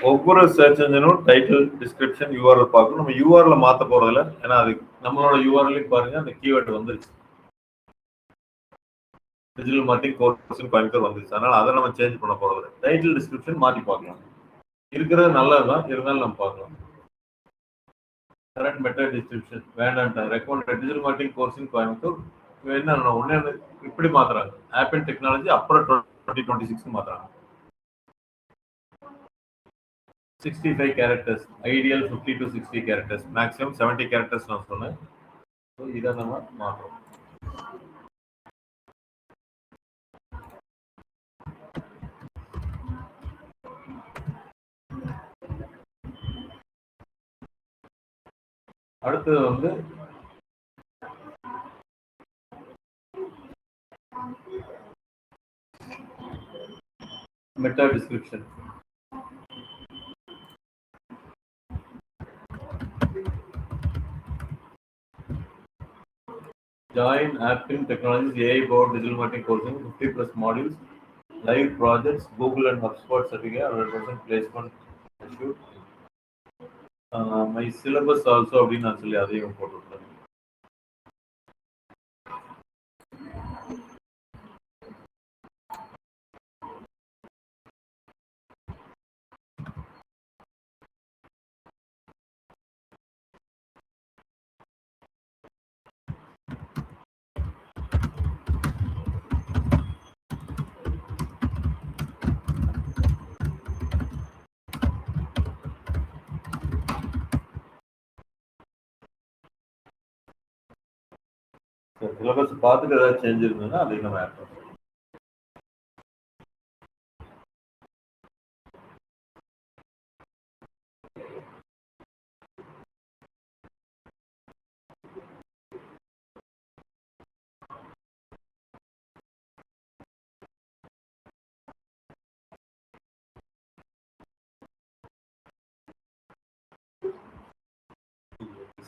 ஒவ்வொரு சர்ச் இன்ஜினும் டைட்டில் டிஸ்கிரிப்ஷன் யூஆர்எல் பார்க்கணும். நம்ம யூஆர்எல் மாற்ற போறதில்ல, ஏன்னா அது நம்மளோட யூஆர்எல் பாருங்க அந்த கீவேர்ட் வந்துருச்சு, டிஜிட்டல் மார்க்கெட்டிங் கோர்ஸ் கோயம்புத்தூர் வந்துருச்சு. அதனால அதை நம்ம சேஞ்ச் பண்ண போறதில்ல. டைட்டில் டிஸ்கிரிப்ஷன் மாற்றி பார்க்கலாம், இருக்கிறது நல்லதுதான், இருந்தாலும் நம்ம பார்க்கலாம். கரெக்ட் மெட்டர் டிஸ்கிரிப்ஷன் வேண்டாம், recommend digital marketing course Coimbatore என்ன ஒன்னே இப்படி மாத்துறாங்க. ஆப்பிள் டெக்னாலஜி அப்புறம் 2026 மாத்துறாங்க. 65 characters, ideal 50 to 60 characters, maximum 70 characters நான் சொன்னேன். ஸோ இதை நம்ம மாற்றோம். அடுத்தது வந்து meta description. Join Appian Technologies AI-powered digital marketing courses, 50+ modules, live projects, Google and HubSpot certificate, 100% placement assured. My syllabus also அப்படின்னு நான் சொல்லி அதையும் போட்டுவிட்டேன். சிலபஸ் பார்த்துட்டு ஏதாவது சேஞ்ச் இருந்ததுன்னா அதையும் நம்ம ஆட் பண்ணுறோம்.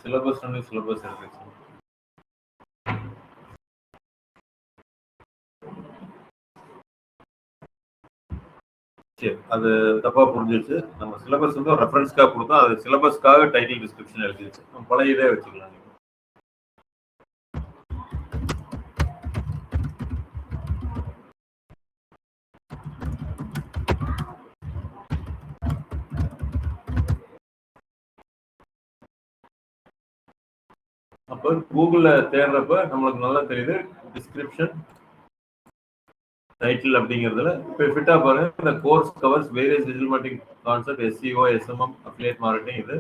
சிலபஸ் சிலபஸ் இருக்கு. சரி, அது தப்பா புரிஞ்சிருச்சு. நம்ம சிலபஸ் வந்து ஒரு ரெஃபரன்ஸ்க்காக கொடுத்தோம். அது சிலபஸ்க்காக டைட்டில் டிஸ்கிரிப்ஷன் எழுதிருச்சு. நம்ம பழைய இதே வச்சுக்கலாம். அப்போ கூகுள்ல தேடுறப்ப நம்மளுக்கு நல்லா தெரியுது டிஸ்கிரிப்ஷன் டைட்டில் அப்படிங்கிறதுல இப்போ ஃபிட்டா பாருங்க. இந்த course covers various digital marketing concept, SEO, SMM, affiliate marketing. இது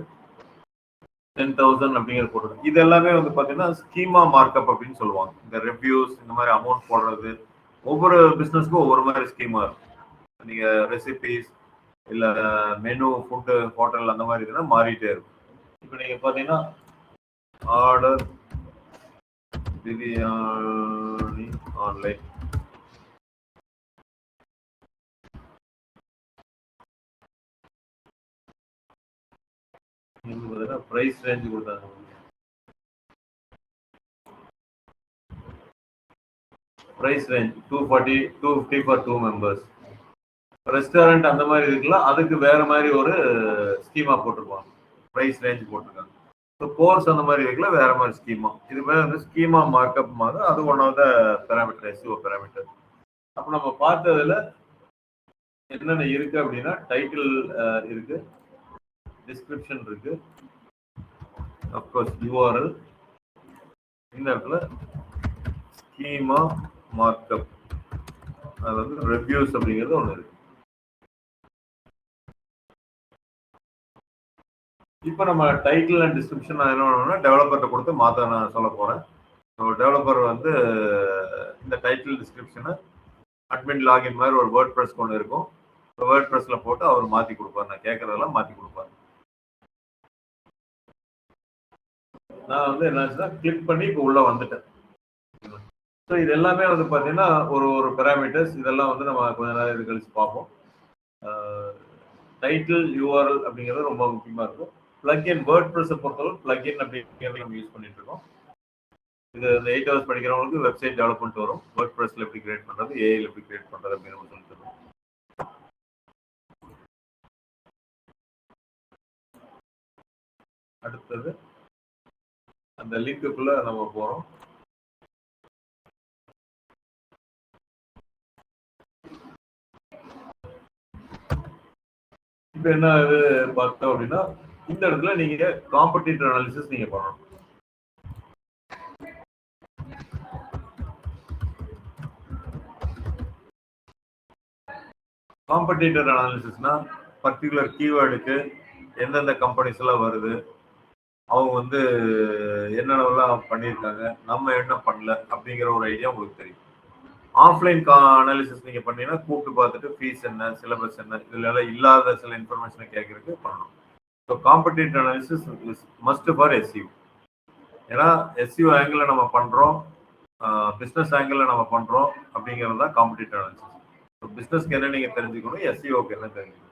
10,000 அப்படிங்கிற போடுறது. இது எல்லாமே வந்து பார்த்தீங்கன்னா ஸ்கீமா மார்க்அப் அப்படின்னு சொல்லுவாங்க. இந்த ரிவ்யூஸ் இந்த மாதிரி அமௌண்ட் போடுறது ஒவ்வொரு பிஸ்னஸ்க்கும் ஒவ்வொரு மாதிரி ஸ்கீமா இருக்கும். நீங்க ரெசிபிஸ் இல்லை மெனு ஃபுட்டு ஹோட்டல் அந்த மாதிரி இதுனா மாறிட்டே இருக்கும். இப்போ நீங்க பார்த்தீங்கன்னா order biryani online, price range கொடுத்தாங்க. Price range 240, 250 for 2 members. Restaurant அந்த மாதிரி இருக்குல்ல, அதுக்கு வேற மாதிரி ஒரு ஸ்கீமா போட்டிருப்பாங்க, பிரைஸ் ரேஞ்ச் போட்டிருக்காங்க. ஸோ கோர்ஸ் அந்த மாதிரி இருக்குல்ல, வேற மாதிரி ஸ்கீமா. இது மாதிரி வந்து ஸ்கீமா மார்க்அப் மாதிரி அது one of the parameter, SEO parameter. அப்போ நம்ம பார்த்ததுல என்னென்ன இருக்கு அப்படின்னா டைட்டில் இருக்கு, டிஸ்கிரிப்ஷன் இருக்கு, அப்கோர்ஸ் URL, இந்த இடத்துல ஸ்கீமா மார்க்அப், அது வந்து ரிவ்யூஸ் அப்படிங்கிறது ஒன்று இருக்கு. இப்போ நம்ம டைட்டில் அண்ட் டிஸ்கிரிப்ஷன் நான் என்ன பண்ணணும்னா டெவலப்பர்கிட்ட கொடுத்து மாற்ற நான் சொல்ல போகிறேன். ஸோ டெவலப்பர் வந்து இந்த டைட்டில் டிஸ்கிரிப்ஷனை அட்மின் லாகின் மாதிரி ஒரு வேர்ட் ப்ரெஸ் கொண்டு இருக்கும். வேர்ட் ப்ரெஸ்ஸில் போட்டு அவர் மாற்றி கொடுப்பார். நான் கேட்குறதெல்லாம் மாற்றி கொடுப்பார். நான் வந்து என்னாச்சுன்னா கிளிக் பண்ணி இப்போ உள்ளே வந்துட்டேன். ஸோ இது எல்லாமே வந்து பார்த்தீங்கன்னா ஒரு பேராமீட்டர்ஸ். இதெல்லாம் வந்து நம்ம கொஞ்ச நேரம் இது கழிச்சு பார்ப்போம். டைட்டில் URL அப்படிங்கிறது ரொம்ப முக்கியமாக இருக்கும். பிளக்இன் வேர்ட் ப்ரெஸ்ஸை பொறுத்தவரை பிளக்இன் அப்படிங்கிறது நம்ம யூஸ் பண்ணிட்டு இருக்கோம். இது இந்த 8 hours படிக்கிறவங்களுக்கு வெப்சைட் டெவலப்மெண்ட் வரும். வேர்ட் ப்ரெஸ்ல எப்படி கிரியேட் பண்றது, ஏஐல எப்படி கிரியேட் பண்றது அப்படின்னு நம்ம சொல்லிட்டு இருக்கோம். அடுத்தது அந்த லிங்க்குள்ள நம்ம போறோம். இப்போ என்ன இது பார்த்தோம் அப்படின்னா இந்த இடத்துல நீங்க காம்படிட்டர் அனாலிசிஸ் நீங்க பண்ணணும். காம்படிட்டர் அனாலிசிஸ்னா பர்டிகுலர் கீவேர்டுக்கு எந்தெந்த கம்பெனிஸ் எல்லாம் வருது, அவங்க வந்து என்னென்னலாம் பண்ணியிருக்காங்க, நம்ம என்ன பண்ணல அப்படிங்கிற ஒரு ஐடியா உங்களுக்கு தெரியும். ஆஃப்லைன் அனாலிசிஸ் நீங்க பண்ணீங்கன்னா கூப்பிட்டு பார்த்துட்டு ஃபீஸ் என்ன, சிலபஸ் என்ன, இதுல எல்லாம் இல்லாத சில இன்ஃபர்மேஷனை கேட்கறதுக்கு பண்ணணும். So competitive analysis is must for SEO. ஏன்னா எஸ்யூ ஆங்கிள் நம்ம பண்றோம், பிஸ்னஸ் ஆங்கிள் நம்ம பண்றோம் அப்படிங்கிறது தான் காம்படிட்டிவ் அனாலிசிஸ். ஸோ பிஸ்னஸ்க்கு என்ன நீங்க தெரிஞ்சுக்கணும், எஸ்யூக்கு என்ன தெரிஞ்சுக்கணும்.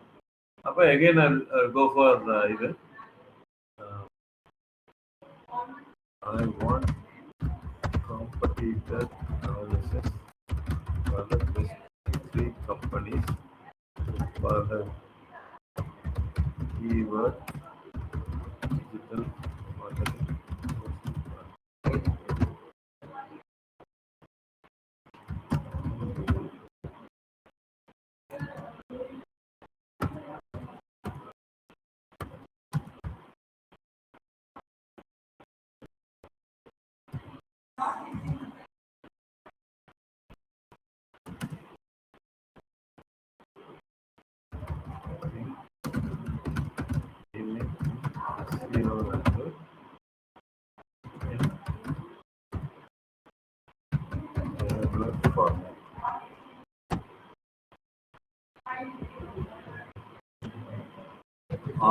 அப்போ எகைன் கோ ஃபார் இது I want competitor analysis for the best 3 companies for the keyword digital marketing.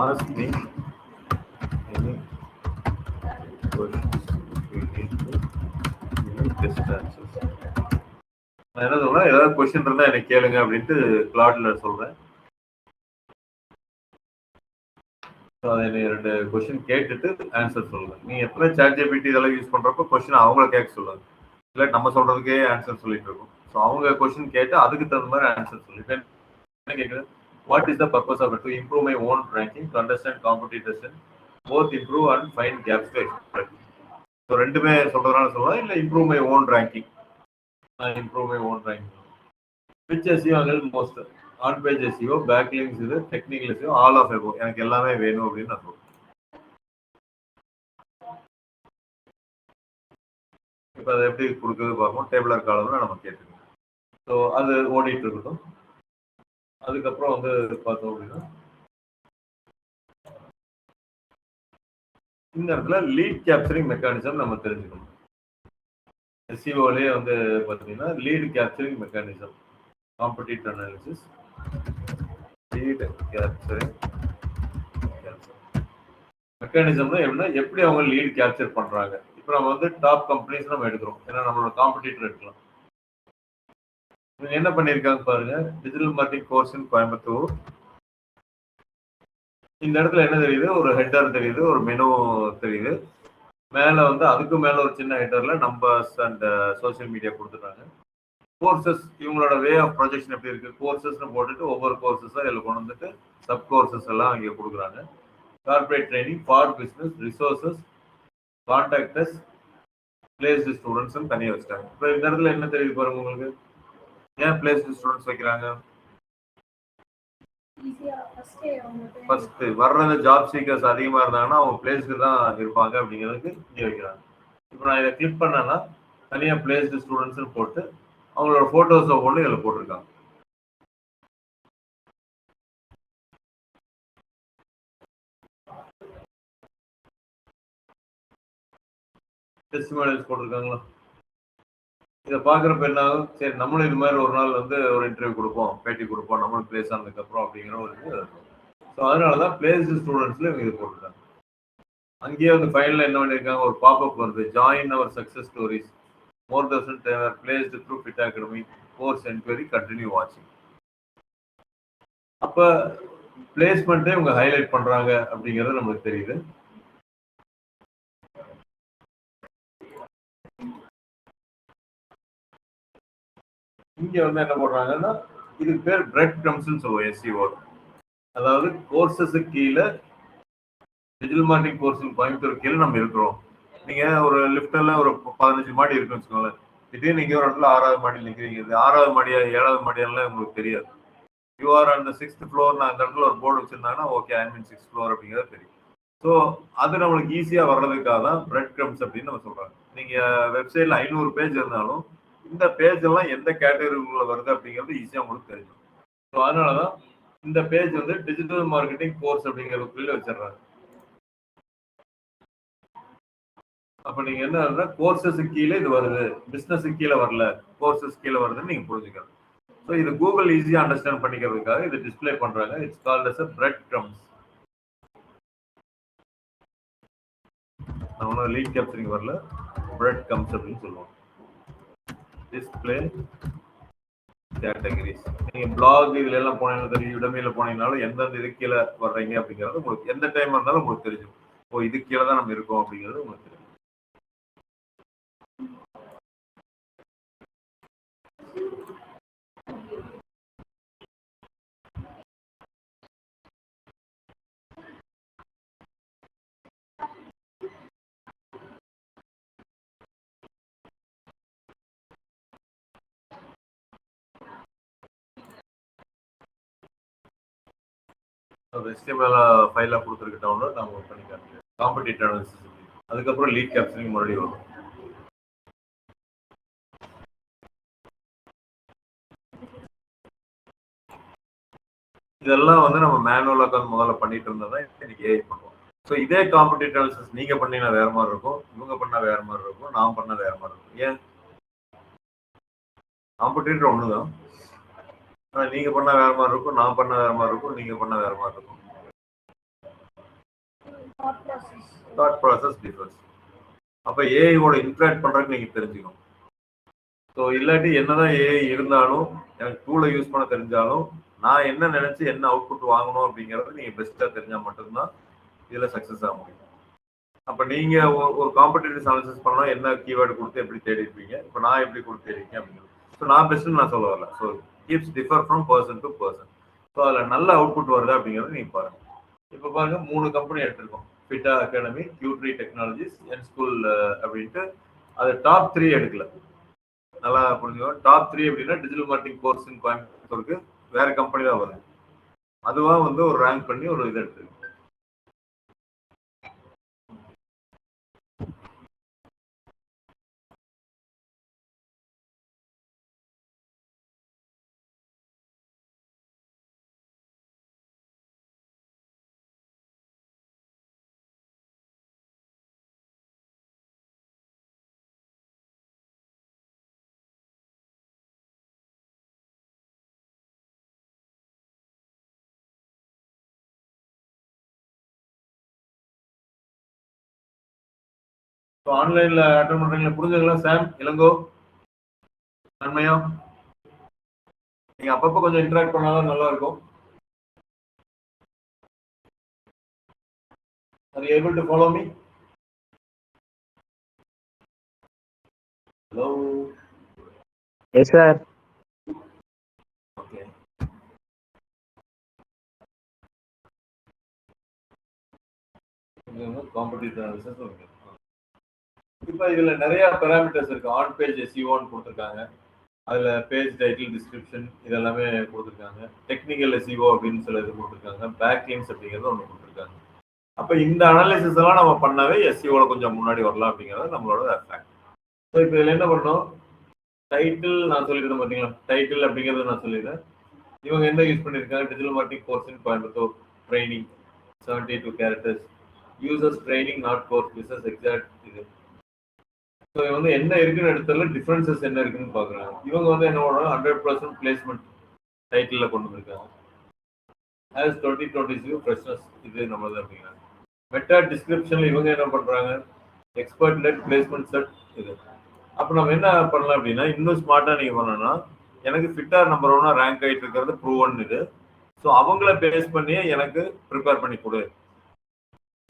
Ask me any questions you need to give best answers. நான் என்ன சொல்றேன், ஏதாவது கொஸ்டின் இருந்தா எனக்கு கேளுங்க அப்படின்ட்டு கிளாட்ல சொல்றேன். அதை 2 கொஸ்டின் கேட்டுட்டு ஆன்சர் சொல்லுங்க. நீ எத்தனை சாட் ஜிபிடி இதெல்லாம் யூஸ் பண்றப்போ கொஸ்டின் அவங்கள கேட்க சொல்லுங்க. இல்லை நம்ம சொல்றதுக்கே ஆன்சர் சொல்லிட்டு இருக்கோம். ஸோ அவங்க கொஸ்டின் கேட்டு அதுக்கு தகுந்த மாதிரி ஆன்சர் சொல்லிட்டு என்ன கேட்குறது, what is the purpose of it? To improve my own ranking, to understand competitors, both improve and find gaps to exploit. So ரெண்டுமே சொல்றதுனால சொல்லலாம், இல்ல improve my own ranking. Improve my own ranking. Which SEO angle most? On page SEO, backlinks இது, technical SEO, all of above. எனக்கு எல்லாமே வேணும் அப்படின்னு நான் சொல்றேன். இப்போ அதை எப்படி கொடுக்குறது பார்ப்போம். டேபிளர் காலம்ல நம்ம கேட்டுக்கோம். ஸோ அது ஓடிட்டு இருக்கட்டும். அதுக்கப்புறம் வந்து பார்த்தோம் அப்படின்னா இந்த இடத்துல லீட் கேப்சரிங் மெக்கானிசம் நம்ம தெரிஞ்சுக்கணும். எஸ்சிஓலேயே வந்து பார்த்தீங்கன்னா lead capturing mechanism, competitive analysis, lead capturing மெக்கானிசம்னா எப்படின்னா எப்படி அவங்க லீட் கேப்சர் பண்றாங்க. இப்போ நம்ம வந்து டாப் கம்பெனிஸ் நம்ம எடுக்கிறோம், ஏன்னா நம்மளோட காம்படிட்டர் எடுக்கலாம். என்ன பண்ணிருக்காங்க பாருங்க, digital marketing course in Coimbatore. இந்த இடத்துல என்ன தெரியுது, ஒரு ஹெட்டர் தெரியுது, ஒரு மெனு தெரியுது. மேல வந்து அதுக்கு மேல ஒரு சின்ன ஹெட்டர்ல நம்பர்ஸ் அண்ட் சோசியல் மீடியா கொடுத்துட்டாங்க. கோர்சஸ், இவங்களோட வே ஆஃப் ப்ரொஜெக்ஷன் எப்படி இருக்கு, கோர்சஸ்னு போட்டுட்டு ஒவ்வொரு கோர்சஸா இதில் கொண்டு வந்துட்டு சப் கோர்சஸ் எல்லாம் இங்கே கொடுக்குறாங்க. Corporate training, for business, resources, கான்டாக்டர்ஸ், placed students தனியாக வச்சுட்டாங்க. இப்போ இந்த இடத்துல என்ன தெரியுது பாருங்க உங்களுக்கு, ஏன் பிளேஸ்டு ஸ்டூடெண்ட்ஸ் வைக்கிறாங்க? ஃபர்ஸ்ட் வர்றது ஜாப் சீக்கர்ஸ் அதிகமாக இருந்தாங்கன்னா அவங்க பிளேஸ்க்கு தான் இருப்பாங்க அப்படிங்கிறதுக்கு இங்கே வைக்கிறாங்க. இப்போ நான் இதை கிளிக் பண்ணேன்னா தனியாக பிளேஸ்டு ஸ்டூடெண்ட்ஸ்னு போட்டு அவங்களோட ஃபோட்டோஸை கொண்டு இதில் போட்டிருக்காங்க. டெஸ்டிமோனியல்ஸ் போட்டிருக்காங்களா? இதை பார்க்குறப்ப என்ன ஆகும், சரி நம்மளும் இது மாதிரி ஒரு நாள் வந்து ஒரு இன்டர்வியூ கொடுப்போம், பேட்டி கொடுப்போம், நம்மளும் பிளேஸ் ஆனதுக்கப்புறம் அப்படிங்கிற ஒரு இது இருக்கும். ஸோ அதனால தான் பிளேஸ்டு ஸ்டூடெண்ட்ஸில் இவங்க இது போட்டிருக்காங்க. அங்கேயே வந்து ஃபைனலில் என்ன பண்ணியிருக்காங்க, ஒரு பாப்அப் வருது, join our success stories, more thousand placed through Fit Academy, course enquiry, continue வாட்சிங். அப்போ பிளேஸ்மெண்ட்டே இவங்க ஹைலைட் பண்ணுறாங்க அப்படிங்கிறது நம்மளுக்கு தெரியுது. இங்க வந்து என்ன போடுறாங்கன்னா, இதுக்கு பேர் பிரெட் க்ரம்ஸ்னு சொல்லுவோம் எஸ்சிஓ. அதாவது கோர்சஸுக்கு கீழே டிஜிட்டல் மார்க்கெட்டிங் கோர்ஸ் கோயம்புத்தூர் கீழே நம்ம இருக்கிறோம். நீங்க ஒரு லிஃப்ட்ல ஒரு 15 மாடி இருக்குன்னு வச்சுக்கோங்களேன். இதே நீங்க ஒரு இடத்துல 6வது மாடியில் நிற்கிறீங்க, இது 6வது மாடியா 7வது மாடியெல்லாம் உங்களுக்கு தெரியாது. யூஆர் அந்த 6th ஃப்ளோர், நான் அந்த இடத்துல ஒரு போர்டு வச்சிருந்தாங்கன்னா okay I mean 6th floor அப்படிங்கிறது தெரியும். ஸோ அது நம்மளுக்கு ஈஸியா வர்றதுக்காக தான் பிரெட் க்ரம்ஸ் அப்படின்னு நம்ம சொல்றாங்க. நீங்க வெப்சைட்ல 500 பேஜ் இருந்தாலும் இந்த பேஜ் எல்லாம் எந்த கேட்டகரிக்குள்ள வருது அப்படிங்கிறது ஈஸியா உங்களுக்கு தெரியும். ஸோ அதனால தான் இந்த பேஜ் வந்து டிஜிட்டல் மார்க்கெட்டிங் கோர்ஸ் அப்படிங்கிறதுக்குள்ளே வச்சிடுறாங்க. அப்போ நீங்கள் என்ன கோர்சஸுக்கு கீழே இது வருது, பிஸ்னஸுக்கு கீழே வரல, கோர்சஸ் கீழே வருதுன்னு நீங்கள் புரிஞ்சுக்கணும். ஸோ இது கூகுள் ஈஸியாக அண்டர்ஸ்டாண்ட் பண்ணிக்கிறதுக்காக இது டிஸ்பிளே பண்ணுறாங்க. It's called as a breadcrumbs. நான் ஒன்றும் லீட் கேப்சரிங் வரல, பிரெட் கம்ஸ் அப்படின்னு சொல்லுவோம். Display categories. நீங்க பிளாக் இதுல எல்லாம் போனீங்கன்னா தெரியும், Udemyல போனீங்கனாலும் எந்தெந்த இது கீழே வர்றீங்க அப்படிங்கிறது உங்களுக்கு எந்த டைம் இருந்தாலும் உங்களுக்கு தெரியும். ஓ இது கீழே தான் நம்ம இருக்கோம் அப்படிங்கிறது உங்களுக்கு தெரியும். HTML ஃபைலாக கொடுத்துருக்க டவுன்லோட் நம்ம பண்ணிக்கலாம். காம்படிட்டிவ் அனாலிசிஸ், அதுக்கப்புறம் லீட் கேப்சரிங் மறுபடியும் வரும். இதெல்லாம் வந்து நம்ம மேனுவலாக உட்காந்து முதல்ல பண்ணிட்டு இருந்தா தான் இன்னைக்கு ஏஐ பண்ணுவோம். ஸோ இதே காம்படிட்டிவ் அனாலிசிஸ் நீங்க பண்ணீங்கன்னா வேற மாதிரி இருக்கும், இவங்க பண்ணா வேற மாதிரி இருக்கும், நான் பண்ணா வேற மாதிரி இருக்கும். ஏன் காம்படிட்டர் ஒண்ணுதான், ஆனா நீங்க பண்ணா வேற மாதிரி இருக்கும், நான் பண்ண வேற மாதிரி இருக்கும், நீங்க பண்ண வேற மாதிரி இருக்கும். Thought process difference. அப்ப ஏஐயோட இன்ட்ராக்ட் பண்றதுக்கு நீங்க தெரிஞ்சுக்கணும். ஸோ இல்லாட்டி என்னதான் ஏஐ இருந்தாலும், எனக்கு டூலை யூஸ் பண்ண தெரிஞ்சாலும், நான் என்ன நினைச்சு என்ன அவுட்புட் வாங்கணும் அப்படிங்கறது நீங்க பெஸ்டா தெரிஞ்சா மட்டும்தான் இதுல சக்சஸ் ஆக முடியும். அப்ப நீங்க ஒரு காம்படிட்டிவ் அனாலிசிஸ் பண்ணலாம், என்ன கீவேர்டு கொடுத்து எப்படி தேடி இருப்பீங்க, இப்போ நான் எப்படி கொடுத்து தேடிருக்கேன் அப்படிங்கிறது. ஸோ நான் பெஸ்ட்னு நான் சொல்ல வரல. So keeps differ from person to person. So அதில் நல்ல அவுட்புட் வருது அப்படிங்கிறது நீங்க பாருங்க. இப்போ பாருங்க 3 கம்பெனி எடுத்திருக்கோம், ஃபிட்டா அகாடமி, Q3 டெக்னாலஜிஸ், என் ஸ்கூல் அப்படின்ட்டு. அது டாப் 3 எடுக்கல, நல்லா புரிஞ்சுக்கோங்க. டாப் 3 அப்படின்னா டிஜிட்டல் மார்க்கெட்டிங் கோர்ஸ் கோயம்புத்தூருக்கு வேற கம்பெனி தான் வருது. அதுவா வந்து ஒரு ரேங்க் பண்ணி ஒரு இது எடுத்துருக்கு. ஆன்லைன்ல அட்டன் பண்றீங்களா? புரிஞ்சுங்களா சாம், இளங்கோ, நன்மையா? நீங்க அப்பப்போ கொஞ்சம் இன்டராக்ட் பண்ணாதான் நல்லா இருக்கும். Are you able to follow me? Hello. Yes, sir. Okay. Competitive analysis இருக்கு. இப்போ இதுல நிறைய பாராமீட்டர்ஸ் இருக்கு. ஆன் பேஜ் எஸ்இஓன்னு கொடுத்துருக்காங்க, அதுல பேஜ் டைட்டில், டிஸ்கிரிப்ஷன் இதெல்லாமே கொடுத்துருக்காங்க. டெக்னிக்கல் எஸ்இஓ அப்படின்னு சில இது கொடுத்துருக்காங்க. பேக் லிங்க்ஸ் அப்படிங்கிறது ஒன்று கொடுத்துருக்காங்க. அப்போ இந்த அனாலிசிஸ் எல்லாம் நம்ம பண்ணாவே எஸ்இஓல கொஞ்சம் முன்னாடி வரலாம் அப்படிங்கிறது நம்மளோட ஃபேக்ட். ஸோ இப்போ இதில் என்ன பண்ணோம், டைட்டில் நான் சொல்லியிருந்தேன் பார்த்தீங்களா, டைட்டில் அப்படிங்கிறது நான் சொல்லிடுறேன். இவங்க என்ன யூஸ் பண்ணியிருக்காங்க, digital marketing course in Coimbatore, training 72 characters, users training not course business exact இது. ஸோ வந்து என்ன இருக்குன்னு எடுத்ததுல டிஃப்ரென்சஸ் என்ன இருக்குன்னு பார்க்குறாங்க. இவங்க வந்து என்ன பண்ணுறாங்க, 100% பிளேஸ்மெண்ட் டைட்டிலில் கொண்டு வந்திருக்காங்க. ஆஸ் 2022 ஃப்ரெஷ்னஸ் இது நம்மளது அப்படிங்கிறாங்க. மெட்டா டிஸ்கிரிப்ஷனில் இவங்க என்ன பண்ணுறாங்க, எக்ஸ்பர்ட் லெட் பிளேஸ்மெண்ட் செட் இது. அப்போ நம்ம என்ன பண்ணலாம் அப்படின்னா, இன்னும் ஸ்மார்ட்டாக நீங்கள் பண்ணணும்னா, எனக்கு ஃபிட்டார் நம்பர் 1 ரேங்க் ஆகிட்டு இருக்கிறது ப்ரூவன் இது. ஸோ அவங்கள பேஸ் பண்ணியே எனக்கு ப்ரிப்பேர் பண்ணி கொடு,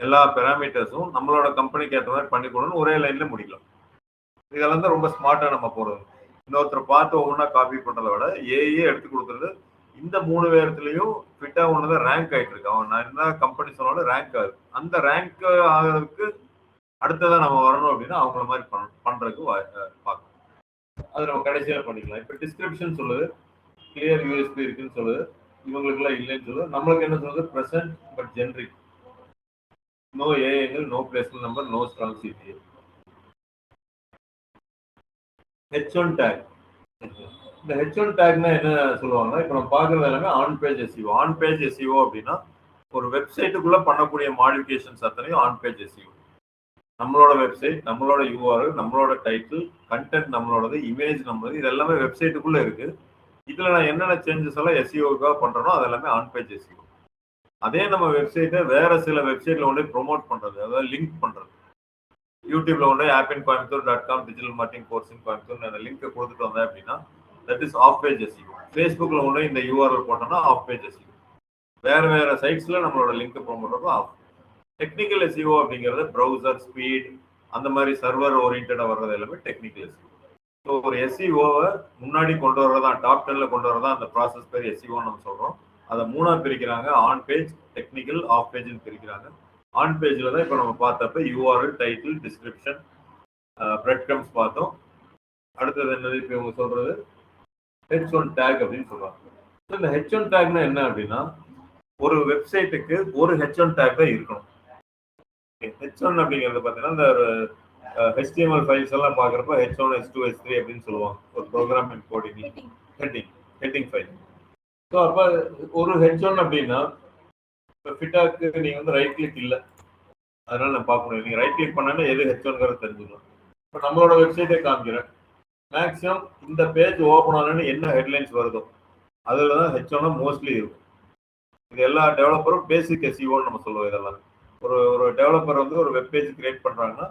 எல்லா பேராமீட்டர்ஸும் நம்மளோட கம்பெனிக்கு ஏற்ற மாதிரி பண்ணி கொடுன்னு ஒரே லைன்ல முடிக்கலாம். இதெல்லாம் தான் ரொம்ப ஸ்மார்ட்டாக நம்ம போகிறது. இன்னொருத்தரை பார்த்து ஒவ்வொன்றா காப்பி பண்ணுறதை விட ஏஏ எடுத்து கொடுக்குறது. இந்த 3 பேர்த்துலையும் ஃபிட்டா ஒன்று தான் ரேங்க் ஆகிட்டு இருக்கு. அவன் நான் என்ன கம்பெனி சொன்னாலும் ரேங்க் ஆகுது. அந்த ரேங்க் ஆகிறதுக்கு அடுத்ததான் நம்ம வரணும் அப்படின்னா அவங்கள மாதிரி பண்றதுக்கு பார்க்கணும். அது நம்ம கடைசியில் பண்ணிக்கலாம். இப்போ டிஸ்கிரிப்ஷன் சொல்லுது, கிளியர் யூஎஸ்பி இருக்குன்னு சொல்லுது, இவங்களுக்குலாம் இல்லைன்னு சொல்லுது. நம்மளுக்கு என்ன சொல்லுது, present but generic, no angles, no placement number, no strong CPA. H1 tag. இந்த H1 டேக்னா என்ன சொல்லுவாங்க? இப்போ நம்ம பார்க்குறது எல்லாமே on page SEO. On page SEO அப்படின்னா ஒரு வெப்சைட்டுக்குள்ள பண்ணக்கூடிய மாடிஃபிகேஷன்ஸ் அத்தனையும் ஆன் பேஜ் எஸ்இஓ. நம்மளோட வெப்சைட், நம்மளோட யூஆர்எல், நம்மளோட டைட்டில், கண்டென்ட் நம்மளோடது, இமேஜ் நம்மளது, இது எல்லாமே வெப்சைட்டுக்குள்ள இருக்கு. இதுல நான் என்னென்ன சேஞ்சஸ் எல்லாம் எஸ்இஓக்காக பண்றேனோ அது எல்லாமே ஆன் பேஜ் எஸ்இஓ. அதே நம்ம வெப்சைட்டை வேற சில வெப்சைட்ல கொண்டு ப்ரொமோட் பண்றது, அதாவது லிங்க் பண்றது. யூடியூப்ல கொண்டு appincoimbatore.com digital marketing course in Coimbatore அந்த லிங்க் கொடுத்துட்டு வந்தேன் அப்படின்னா that is off page SEO. ஃபேஸ்புக்ல கொண்டு இந்த யூஆர்எல் போட்டோம்னா ஆஃப் பேஜ் எஸ்இஓ. வேற வேற சைட்ஸ்ல நம்மளோட link promote off. Technical SEO அப்படிங்கிறது ப்ரௌசர் ஸ்பீட் அந்த மாதிரி சர்வர் ஓரியன்டா வர்றது எல்லாமே டெக்னிக்கல் எஸ்இஓ. ஸோ ஒரு எஸ்இஓவை முன்னாடி கொண்டு வரதான், டாப் 10ல கொண்டு வரதான் அந்த ப்ராசஸ் பேர் எஸ்இஓன்னு நம்ம சொல்றோம். அதை மூணா பிரிக்கிறாங்க, ஆன் பேஜ், டெக்னிக்கல், ஆஃப் பேஜ்னு பிரிக்கிறாங்க. ஆன் பேஜ்ல தான் இப்போ நம்ம பார்த்தப்ப URL, title, description, bread crumbs பார்த்தோம். அடுத்தது என்னது இப்போ இவங்க சொல்றது H1 டேக் அப்படின்னு சொல்றாங்க. இந்த H1 டேக்னா என்ன அப்படின்னா ஒரு வெப்சைட்டுக்கு ஒரு H1 டேக் தான் இருக்கணும். H1 அப்படிங்கிறது பார்த்தீங்கன்னா இந்த HTML ஃபைல்ஸ் எல்லாம் பார்க்குறப்ப H1, H2, H3 அப்படின்னு சொல்லுவாங்க. ஒரு programming coding heading file. So அப்போ ஒரு H1 அப்படின்னா இப்போ ஃபிட்டாக்கு நீங்கள் வந்து ரைட் கிளிக் இல்லை, அதனால நான் பார்க்க முடியும். நீங்கள் ரைட் கிளிக் பண்ணாலே எது H1ங்கிறது தெரிஞ்சுக்கலாம். இப்போ நம்மளோட வெப்சைட்டே காமிக்கிறேன். மேக்ஸிமம் இந்த பேஜ் ஓப்பன் ஆனோன்னு என்ன ஹெட்லைன்ஸ் வருதோ அதில் தான் H1 மோஸ்ட்லி இருக்கும். இது எல்லா டெவலப்பரும் பேசிக் எஸ்இஓன்னு நம்ம சொல்லுவோம். இதெல்லாம் ஒரு டெவலப்பர் வந்து ஒரு வெப் பேஜ் கிரியேட் பண்ணுறாங்கன்னா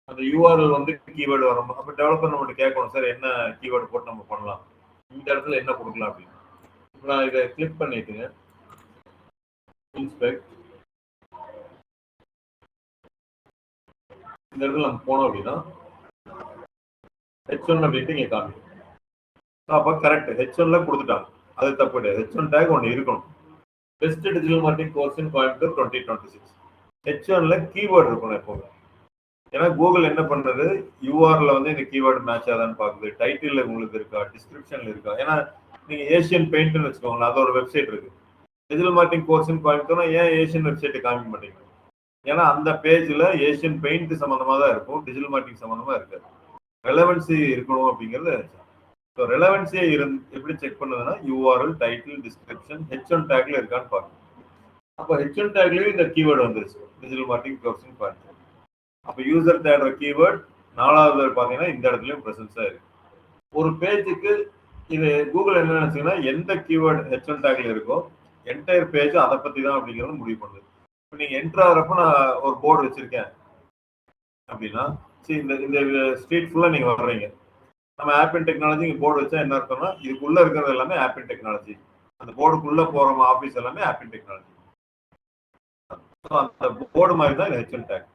அந்த யூஆர்எல் வந்து கீவேர்டு வரும். அப்போ டெவலப்பர் நம்மகிட்ட கேட்கணும், சார் என்ன கீவேர்டு போட்டு நம்ம பண்ணலாம், இந்த இடத்துல என்ன கொடுக்கலாம் அப்படின்னு. இப்போ நான் இதை கிளிக் பண்ணிட்டுங்க, இன்ஸ்பெக்ட், இந்த இடத்துல நம்ம போனோம் அப்படின்னா H1 அப்படின்ட்டு இங்கே காமிக்கும். அப்போ கரெக்ட் H1ல கொடுத்துட்டாங்க, அது தப்பு கிடையாது. H1 டேக் ஒன்று இருக்கணும். Best digital marketing course in Coimbatore 2026. H1ல கீவேர்டு இருக்கணும் எப்போவுமே. ஏன்னா கூகுள் என்ன பண்றது, யூஆர்ல வந்து இந்த கீவேர்டு மேட்ச் ஆதான்னு பாக்குது, டைட்டில் உங்களுக்கு இருக்கா, டிஸ்கிரிப்ஷன்ல இருக்கா. ஏன்னா நீங்க ஏசியன் பெயிண்ட்னு வச்சுக்கோங்களேன், அது ஒரு வெப்சைட் இருக்கு. டிஜிட்டல் மார்க்கெட்டிங் கோர்ஸ் இன் கோயம்புத்தூர்னா ஏன் ஏசியன் வெப்சைட்டை காமிக்க மாட்டேங்குது? ஏன்னா அந்த பேஜ்ல ஏசியன் பெயிண்ட் சம்பந்தமா தான் இருக்கும், டிஜிட்டல் மார்க்கெட்டிங் சம்பந்தமா இருக்காது. ரெலவன்சி இருக்கணும் அப்படிங்கிறது. ஸோ ரெலவன்சியே எப்படி செக் பண்ணுதுன்னா யூஆர்எல், டைட்டில், டிஸ்கிரிப்ஷன், H1 டேக்ல இருக்கான்னு பார்க்கணும். அப்போ H1 டேக்லயும் இந்த கீவேர்டு வந்துருச்சு, digital marketing course in Coimbatore. அப்போ யூசர் தேடுற கீவேர்ட் 4வது பார்த்தீங்கன்னா இந்த இடத்துலயும் ப்ரெசன்ஸா இருக்கு. ஒரு பேஜுக்கு இது கூகுள் என்ன நினைச்சுன்னா எந்த கீவேர்டு H1 டேக்ல இருக்கோ என்டையர் பேஜ் அதை பத்தி தான் அப்படிங்கிறது முடிவு பண்ணுது. இப்போ நீங்க என்ட்ரு ஆகிறப்ப நான் ஒரு போர்டு வச்சிருக்கேன் அப்படின்னா, சரி இந்த ஸ்ட்ரீட் ஃபுல்லா நீங்க வர்றீங்க, நம்ம ஆப் இன் டெக்னாலஜி இங்கே போர்டு வச்சா என்ன அர்த்தம்னா இதுக்குள்ள இருக்கிறது எல்லாமே ஆப் இன் டெக்னாலஜி, அந்த போர்டுக்குள்ள போற ஆஃபீஸ் எல்லாமே ஆப் இன் டெக்னாலஜி. அந்த போர்டு மாதிரி தான் H1 டேக்.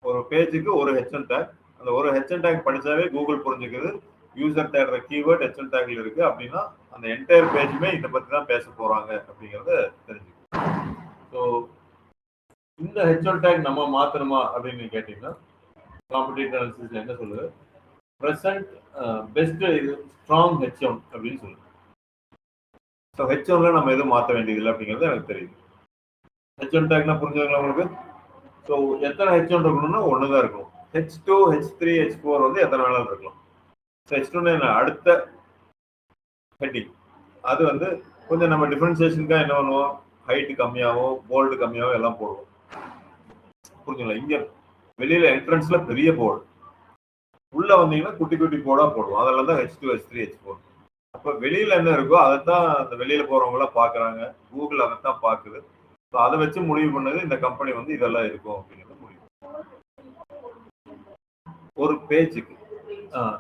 ஒரு பேஜுக்கு ஒரு H1 டேக். அந்த ஒரு H1 டேக் படிச்சாவே கூகுள் புரிஞ்சுக்குது யூசர் தேடுற கீவேர்ட் H1 டேக்ல இருக்கு அப்படின்னா அந்த என்டையர் பேஜுமே இதை பத்தி தான் பேச போறாங்க அப்படிங்கறத தெரிஞ்சுக்கணும். ஸோ இந்த H1 டேக் நம்ம மாத்தணுமா அப்படின்னு கேட்டீங்கன்னா காம்படிட்டிவ் அனாலிசிஸ்ல என்ன சொல்லுது, பிரசன்ட் பெஸ்ட் ஸ்ட்ராங் H1 அப்படின்னு சொல்லுது. ஸோ H1ல நம்ம எதுவும் மாற்ற வேண்டியதில்லை அப்படிங்கிறது எனக்கு தெரியுது. H1 டேக்னா புரிஞ்சுதுங்களா உங்களுக்கு? ஸோ எத்தனை H1 இருக்கணும்னா ஒன்று தான் இருக்கும். H2, H3, H4 வந்து எத்தனை வேணாலும் இருக்கலாம். ஸோ H2 அடுத்த ஹெட்டிங் அது வந்து கொஞ்சம் நம்ம டிஃபரன்சியேஷனுக்காக என்ன பண்ணுவோம், ஹைட் கம்மியாகவும் போல்டு கம்மியாகவும் எல்லாம் போடுவோம். புரிஞ்சுங்களா? இங்கே வெளியில என்ட்ரன்ஸ்ல பெரிய போர்டு, உள்ள வந்தீங்கன்னா குட்டி குட்டி போர்டா போடுவோம். அதெல்லாம் தான் H2, H3, H4. அப்போ வெளியில என்ன இருக்கோ அதைத்தான் அந்த வெளியில போறவங்க எல்லாம் பாக்குறாங்க, கூகுள் அதைத்தான் பாக்குது. ஸோ அதை வச்சு முடிவு பண்ணது இந்த கம்பெனி வந்து இதெல்லாம் இருக்கும் அப்படிங்கிறது முடிவு. ஒரு பேஜுக்கு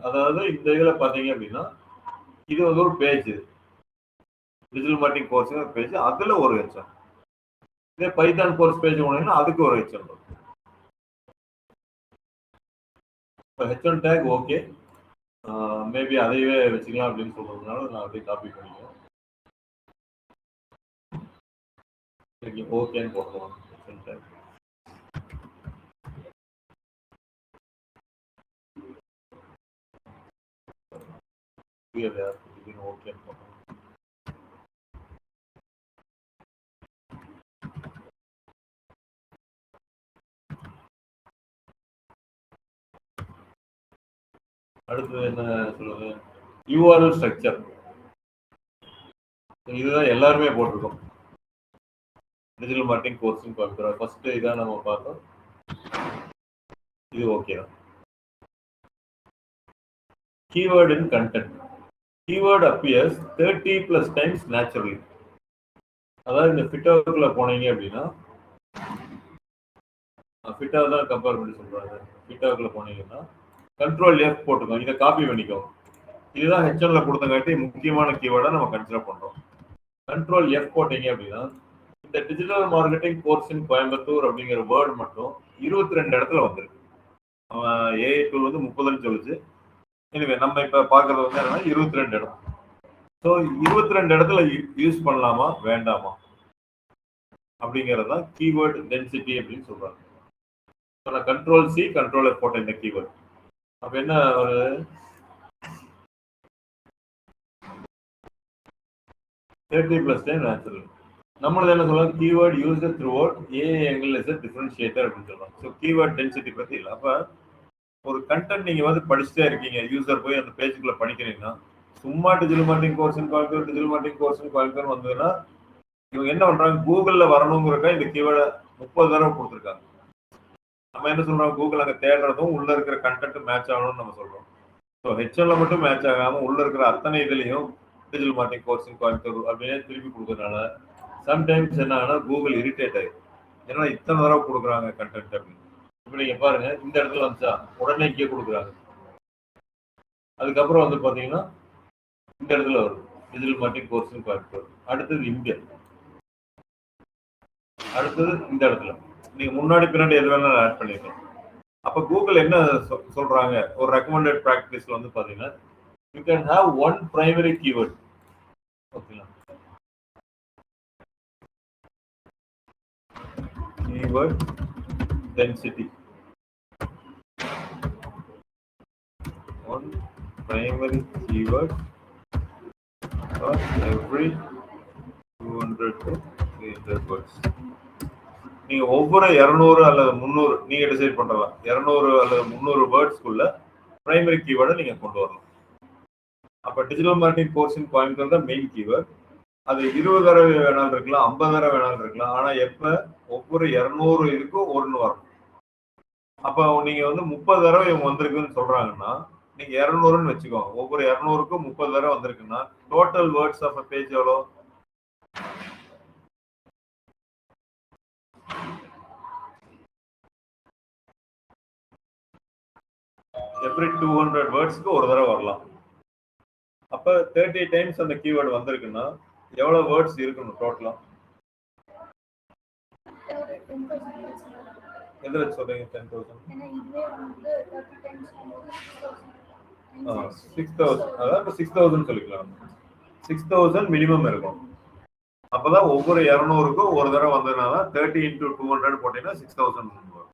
அதாவது இந்த இதுல பாத்தீங்க அப்படின்னா இது வந்து ஒரு page, digital marketing course page, அதுல ஒரு H1. இதே பைத்தான் கோர்ஸ் பேஜ் போனீங்கன்னா அதுக்கு ஒரு H1 வரும். H1 டேக் ஓகே, மேபி அதையவே வச்சுக்கலாம் அப்படின்னு சொல்றதுனால நான் அப்படியே காப்பி பண்ணிக்கிறேன். ஓகேன்னு போடுறோம். H1 டேக் ஓகேன்னு போடுறோம். அடுத்தது என்ன சொல்லுது, யூஆர்எல் ஸ்ட்ரக்சர் இதுதான் எல்லாருமே போட்டிருக்கோம். டிஜிட்டல் மார்க்கெட்டிங் கோர்ஸும் பார்க்குறோம். ஃபர்ஸ்ட் இதான் நம்ம பார்த்தோம். இது ஓகே தான். Keyword in content. Keyword appears 30+ times naturally. அதாவது இந்த ஃபிட்டாவுக்குள்ள போனீங்க அப்படின்னா ஃபிட்டாக தான் கம்பேர் பண்ணி சொல்றாங்க. ஃபிட்டாவுக்குள்ள போனீங்கன்னா கண்ட்ரோல் எஃப் போட்டுக்கோங்க. இதை காப்பி பண்ணிக்கோங்க. இதுதான் ஹெச்என்ல கொடுத்தங்காட்டி முக்கியமான கீவேர்டை நம்ம கன்சிடர் பண்றோம். கண்ட்ரோல் எஃப் போட்டீங்க அப்படின்னா இந்த digital marketing course in Coimbatore அப்படிங்கிற வேர்டு மட்டும் 22 இடத்துல வந்திருக்கு. ஏஐ டூல் வந்து 30ன்னு சொல்லுச்சு. எனவே நம்ம இப்ப பாக்குறது வந்து என்னன்னா 22 இடம். ஸோ 22 இடத்துல யூஸ் பண்ணலாமா வேண்டாமா அப்படிங்கிறது தான் கீவேர்டு டென்சிட்டி அப்படின்னு சொல்றாங்க. நான் கண்ட்ரோல் சி கண்ட்ரோல் எஃப் போட்ட இந்த கீவேர்டு அப்ப என்ன ஒரு 30+ டைம் நேச்சுரல். நம்மளது என்ன சொல்லலாம், keyword used through out AI angle is a differentiator அப்படின்னு சொல்லலாம். ஸோ கீவேர்ட் டென்சிட்டி பத்தி இல்லை. அப்ப ஒரு கண்டென்ட் நீங்க வந்து படிச்சுட்டே இருக்கீங்க, யூசர் போய் அந்த பேஜுக்குள்ள படிக்கிறீங்கன்னா சும்மா digital marketing course Coimbatore digital marketing course Coimbatore வந்ததுன்னா இவங்க என்ன பண்றாங்க, கூகுள்ல வரணுங்கிறக்கா இந்த கீவேர்டை 30 தடவை கொடுத்துருக்காங்க. நம்ம என்ன சொல்றோம், கூகுள் அங்கே தேடுறதும் உள்ள இருக்கிற கண்டென்ட் மேட்ச் ஆகணும்னு நம்ம சொல்றோம். ஸோ ஹெச்எல்ல மட்டும் மேட்ச் ஆகாம உள்ள இருக்கிற அத்தனை இதுலையும் டிஜிட்டல் மார்க்கெட்டிங் கோர்ஸ் கோயம்புத்தூர் அப்படின்னே திருப்பி கொடுக்கறதுனால சம்டைம்ஸ் என்ன ஆகுனா கூகுள் இரிட்டேட் ஆயிடும். ஏன்னா இத்தனை தடவை கொடுக்குறாங்க கண்டென்ட் அப்படின்னு. இப்போ நீங்க பாருங்க, இந்த இடத்துல வந்துச்சா உடனே இங்கே கொடுக்குறாங்க. அதுக்கப்புறம் வந்து பாத்தீங்கன்னா இந்த இடத்துல வரும் டிஜிட்டல் மார்க்கெட்டிங் கோர்ஸ் கோயம்புத்தூர். அடுத்தது இங்க, அடுத்தது இந்த இடத்துல. நீங்க முன்னாடி பின்னாடி எது வேணாலும் ஆட் பண்ணிருக்கோம். அப்ப கூகுள் என்ன சொல்றாங்க, ஒரு ரெக்கமெண்டட் ப்ராக்டிஸ்ல வந்து பாத்தீங்கன்னா you can have one primary keyword. ஓகேங்களா, keyword density. One primary keyword for every 200 to 300 words. நீங்க ஒவ்வொரு 200 அல்லது 300 நீங்க டிசைட் பண்றலாம். 200 அல்லது 300 வேர்ட்ஸ்க்குள்ள பிரைமரி கீவேர்டை நீங்க கொண்டு வரலாம். அப்ப டிஜிட்டல் மார்க்கெட்டிங் கோர்ஸ் கோயம்புத்தூர் தான் மெயின் கீவேர்ட். அது 20 தடவை வேணாலும் இருக்கலாம், 50 தடவை வேணாலும் இருக்கலாம். ஆனா எப்ப ஒவ்வொரு 200 இதுக்கும் ஒன்று வரும். அப்ப நீங்க வந்து 30 தடவை இவங்க வந்திருக்குன்னு சொல்றாங்கன்னா நீங்க 200ன்னு வச்சுக்கோங்க. ஒவ்வொரு 200க்கும் 30 தடவை வந்திருக்குன்னா டோட்டல் வேர்ட்ஸ் ஆஃப் பேஜ் எவ்வளோ? எவ்ரி 200 வேர்ட்ஸ்க்கு ஒரு தடவை வரலாம். அப்ப 30 டைம்ஸ் அந்த கீவேர்டு வந்திருக்குன்னா எவ்வளவு வேர்ட்ஸ் இருக்கணும் டோட்டலா? எதுல சொல்றீங்க 10,000? 6,000. அதாவது 6,000 சொல்லிக்கலாம். 6,000 மினிமம் இருக்கும். அப்பதான் ஒவ்வொரு 200க்கும் ஒரு தடவை வந்ததுனால 30 into 200 போட்டீங்கன்னா 6,000 வரும்.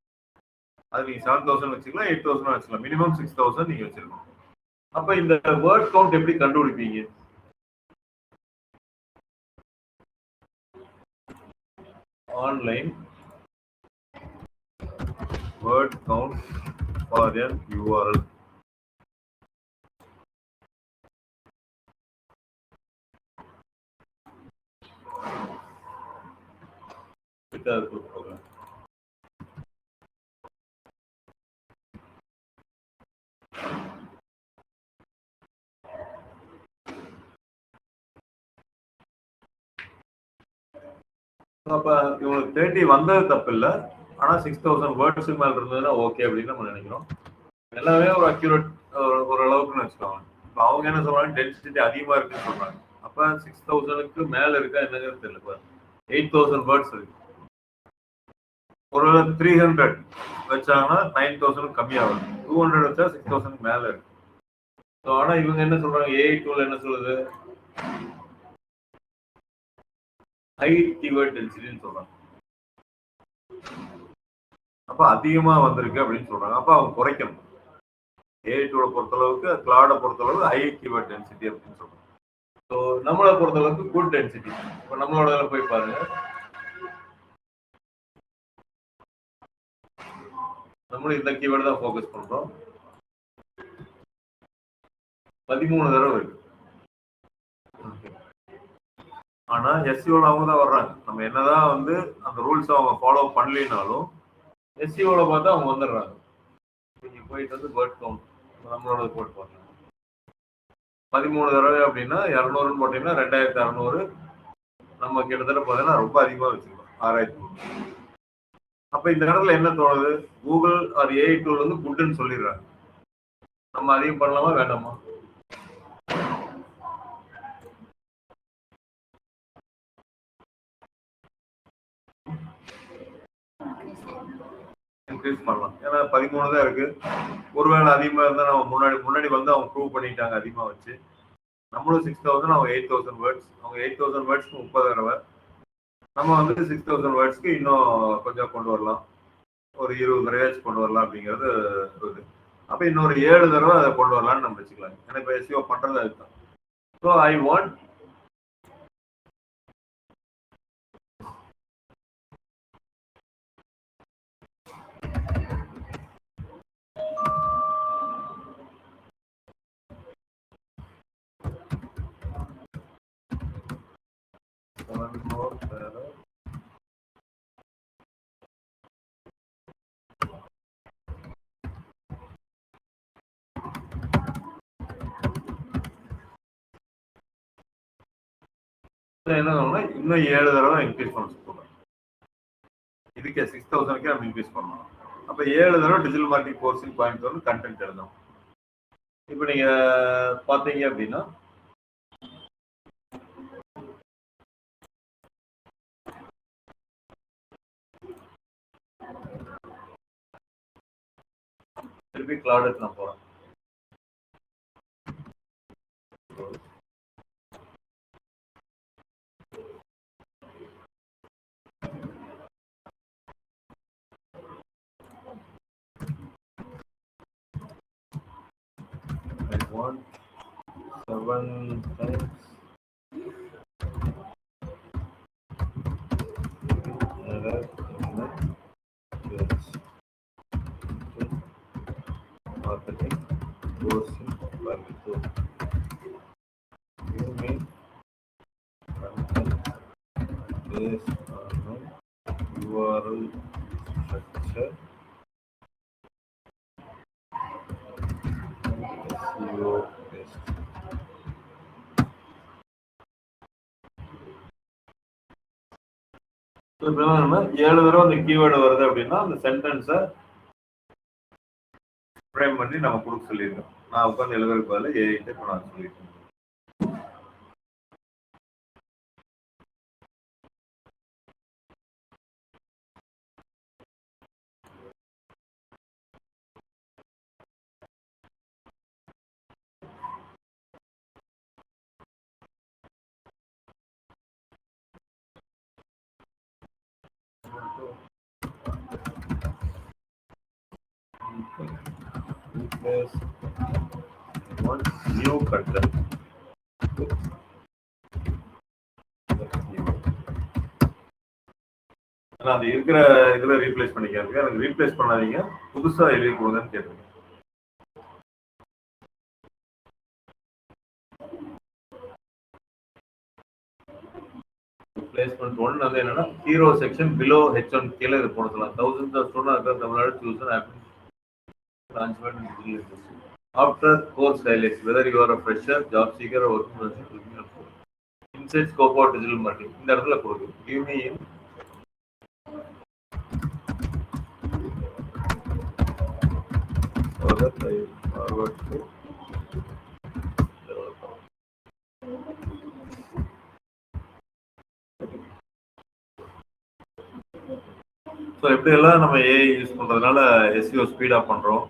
அது நீங்க 7,000 வச்சுக்கலாம், 8,000 வச்சுக்கலாம். மினிமம் 6,000 நீங்க வச்சிருக்கணும். அப்ப இந்த வேர்ட் கவுண்ட் எப்படி கண்டுபிடிப்பீங்க? Online word count for an URL. அப்ப இவங்களுக்கு 30 வந்தது தப்பு இல்லை. ஆனா 6,000 வேர்ட்ஸ் மேல இருந்ததுன்னா ஓகே அப்படின்னு நம்ம நினைக்கிறோம். எல்லாமே ஒரு அக்யூரேட் ஓரளவுக்குன்னு வச்சுக்கோங்க. இப்போ அவங்க என்ன சொல்றாங்க, டென்சிட்டி அதிகமா இருக்குன்னு சொல்றாங்க. அப்ப 6,000க்கு மேல இருக்கா என்னங்கிறது தெரியல. 8,000 வேர்ட்ஸ் இருக்கு. ஒரு 300 வச்சாங்கன்னா 9,000 கம்மியாகும். 200 வச்சா 6,000 மேல இருக்கு. ஆனா இவங்க என்ன சொல்றாங்க, ஏஐ டூல் என்ன சொல்லுது, ஹை கீவேர்ட் டென்சிட்டின்னு சொல்றாங்க. அப்ப அதிகமா வந்திருக்கு அப்படின்னு சொல்றாங்க. அப்ப அவங்க குறைக்கணும். ஏஐ டூலை பொறுத்தளவுக்கு, கிளாடை பொறுத்தளவுக்கு ஹை கீவேர்ட் டென்சிட்டி அப்படின்னு சொல்றாங்க. ஸோ நம்மளை பொறுத்தளவுக்கு குட் டென்சிட்டி. இப்போ நம்மளோட போய் பாருங்க, நம்மளும் இந்த கீவேர்டு தான் ஃபோக்கஸ் பண்றோம். 13 தடவை இருக்கு. ஆனா எஸ்சிஓல அவங்க தான் வர்றாங்க. நம்ம என்னதான் வந்து அந்த ரூல்ஸ் அவங்க ஃபாலோ பண்ணலினாலும் எஸ்சிஓல பார்த்தா அவங்க வந்துடுறாங்க. நீங்க போயிட்டு வந்து வேர்ட் கவுண்ட் நம்மளோட போட்டு பாருங்க. 13 தடவை அப்படின்னா 200 போட்டீங்கன்னா 2600. நம்ம கிட்டத்தட்ட பார்த்தீங்கன்னா ரொம்ப அதிகமா வச்சிருக்கோம் 6000. அப்ப இந்த இடத்துல என்ன தோணுது, கூகுள் ஆர் ஏஐ டூல் வந்து குட்னு சொல்லிடுறாங்க. நம்ம அதிகம் பண்ணலாமா வேண்டாமா? இன்க்ரீஸ் பண்ணலாம். ஏன்னா 13 தான் இருக்கு. ஒருவேளை அதிகமா இருந்தா நம்ம முன்னாடி வந்து அவங்க ப்ரூவ் பண்ணிட்டாங்க அதிகமா வச்சு. நம்மளும் 6000, அவங்க 8000 வேர்ட்ஸ். அவங்க 8000 வேர்ட்ஸ்க்கு 30 தடவை, நம்ம வந்து 6000 வேர்ட்ஸ்க்கு இன்னும் கொஞ்சம் கொண்டு வரலாம். ஒரு 20 தடவையாச்சும் கொண்டு வரலாம் அப்படிங்கிறது இது. அப்ப இன்னொரு 7 தடவை அதை கொண்டு வரலாம்னு நம்ம வச்சுக்கலாம். ஏன்னா இப்ப எஸ்இஓ பண்றது அதுதான். ஸோ ஐ வாண்ட் என்ன இன்னும் 7 தடவை இன்க்ரீஸ் பண்ண சொல்றேன். இதுக்கே 6000க்கே நம்ம இன்க்ரீஸ் பண்ணலாம். அப்ப 7 தடவை டிஜிட்டல் மார்க்கெட்டிங் கோர்ஸிங் கோயம்புத்தூர் கண்டென்ட் எழுதணும். இப்ப நீங்க பாத்தீங்க அப்படின்னா திருப்பி கிளவுட் நான் போறேன். I want 7 times marketing course in Coimbatore. You mean content based on URL structure SEO based. இப்போ நம்ம 7 தடவை அந்த கீவேர்டு வருது அப்படின்னா அந்த சென்டென்ஸை ஃப்ரேம் பண்ணி நம்ம கொடுக்க சொல்லியிருக்கோம். நான் உட்காந்து எழுதுறதுக்கு பதில் ஏஐட்ட இப்போ நான் சொல்லியிருக்கேன். Replace one new content with அது இருக்கிற இதுல ரீப்ளேஸ் பண்ணிக்காதீங்க. எனக்கு ரீப்ளேஸ் பண்ணாதீங்க, புதுசா எழுதி கொடுங்கன்னு கேட்குறேன். Placement 1 வந்து என்னன்னா ஹீரோ செக்ஷன் பிலோ H1 கீழே இது போடலாம். thousands of students across Tamil Nadu choose an transferred in digital industry. After course highlights, whether you are a fresher, job seeker or working professional, inside scope of digital marketing. இந்த இடத்துல கொடுங்க. Give me in or that I forward to developer. So எப்படியெல்லாம் நம்ம ஏஐ யூஸ் பண்ணுறதுனால எஸ்இஓ ஸ்பீடாக பண்ணுறோம்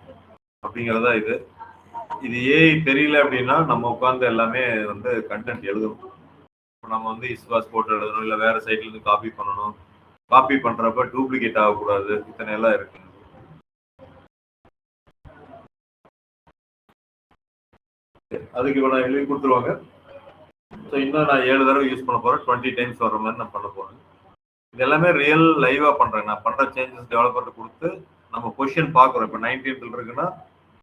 அப்படிங்கிறதா இது. இது ஏஐ தெரியல அப்படின்னா நம்ம உட்காந்து எல்லாமே வந்து கண்டென்ட் எழுதணும். இப்போ நம்ம வந்து இஸ்வாஸ் போட்டு எழுதணும், இல்லை வேறு சைட்லேருந்து காப்பி பண்ணணும். காப்பி பண்ணுறப்ப டூப்ளிகேட் ஆகக்கூடாது, இத்தனை எல்லாம் இருக்கு. அதுக்கு இப்போ நான் எழுதி கொடுத்துருவாங்க. ஸோ இன்னும் நான் 7 தடவை யூஸ் பண்ண போகிறேன். 20 டைம்ஸ் வர மாதிரி நான் பண்ண போகிறேன். இது எல்லாமே ரியல் லைவா பண்றேன். நான் பண்ற சேஞ்சஸ் டெவலப்பர்கிட்ட கொடுத்து நம்ம பொசிஷன் பார்க்குறோம். இப்போ 19th இருக்குன்னா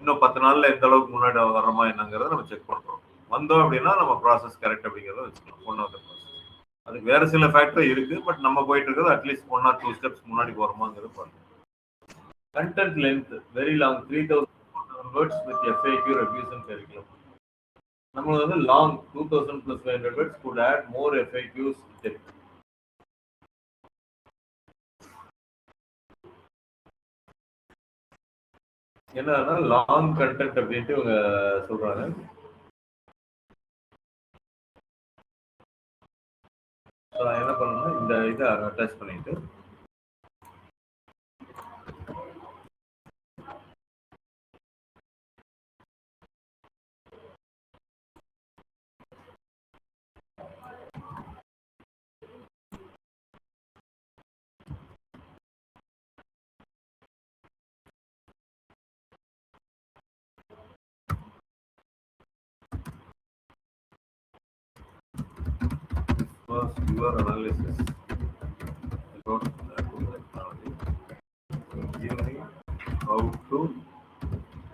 இன்னும் 10 நாள்ல எந்த அளவுக்கு முன்னாடி வர்றோமா என்னங்கிறத நம்ம செக் பண்றோம். வந்தோம் அப்படின்னா நம்ம ப்ராசஸ் கரெக்ட் அப்படிங்கிறத வச்சுக்கலாம். One of the process. அதுக்கு வேற சில ஃபேக்டர் இருக்கு. பட் நம்ம போயிட்டு இருக்கிறது அட்லீஸ்ட் 1 or 2 ஸ்டெப்ஸ் முன்னாடி போறோமாங்கிறது பாருங்க. Content length very long 3000 words with FAQ reviews and curriculum. நம்ம வந்து long 2500 words could add more FAQs depth. என்னன்னா லாங் கண்டென்ட் அப்படின்ட்டு இவங்க சொல்றாங்க. என்ன பண்ணணும்னா இந்த இதை அட்டாச் பண்ணிட்டு your analysis about technology. Give me how to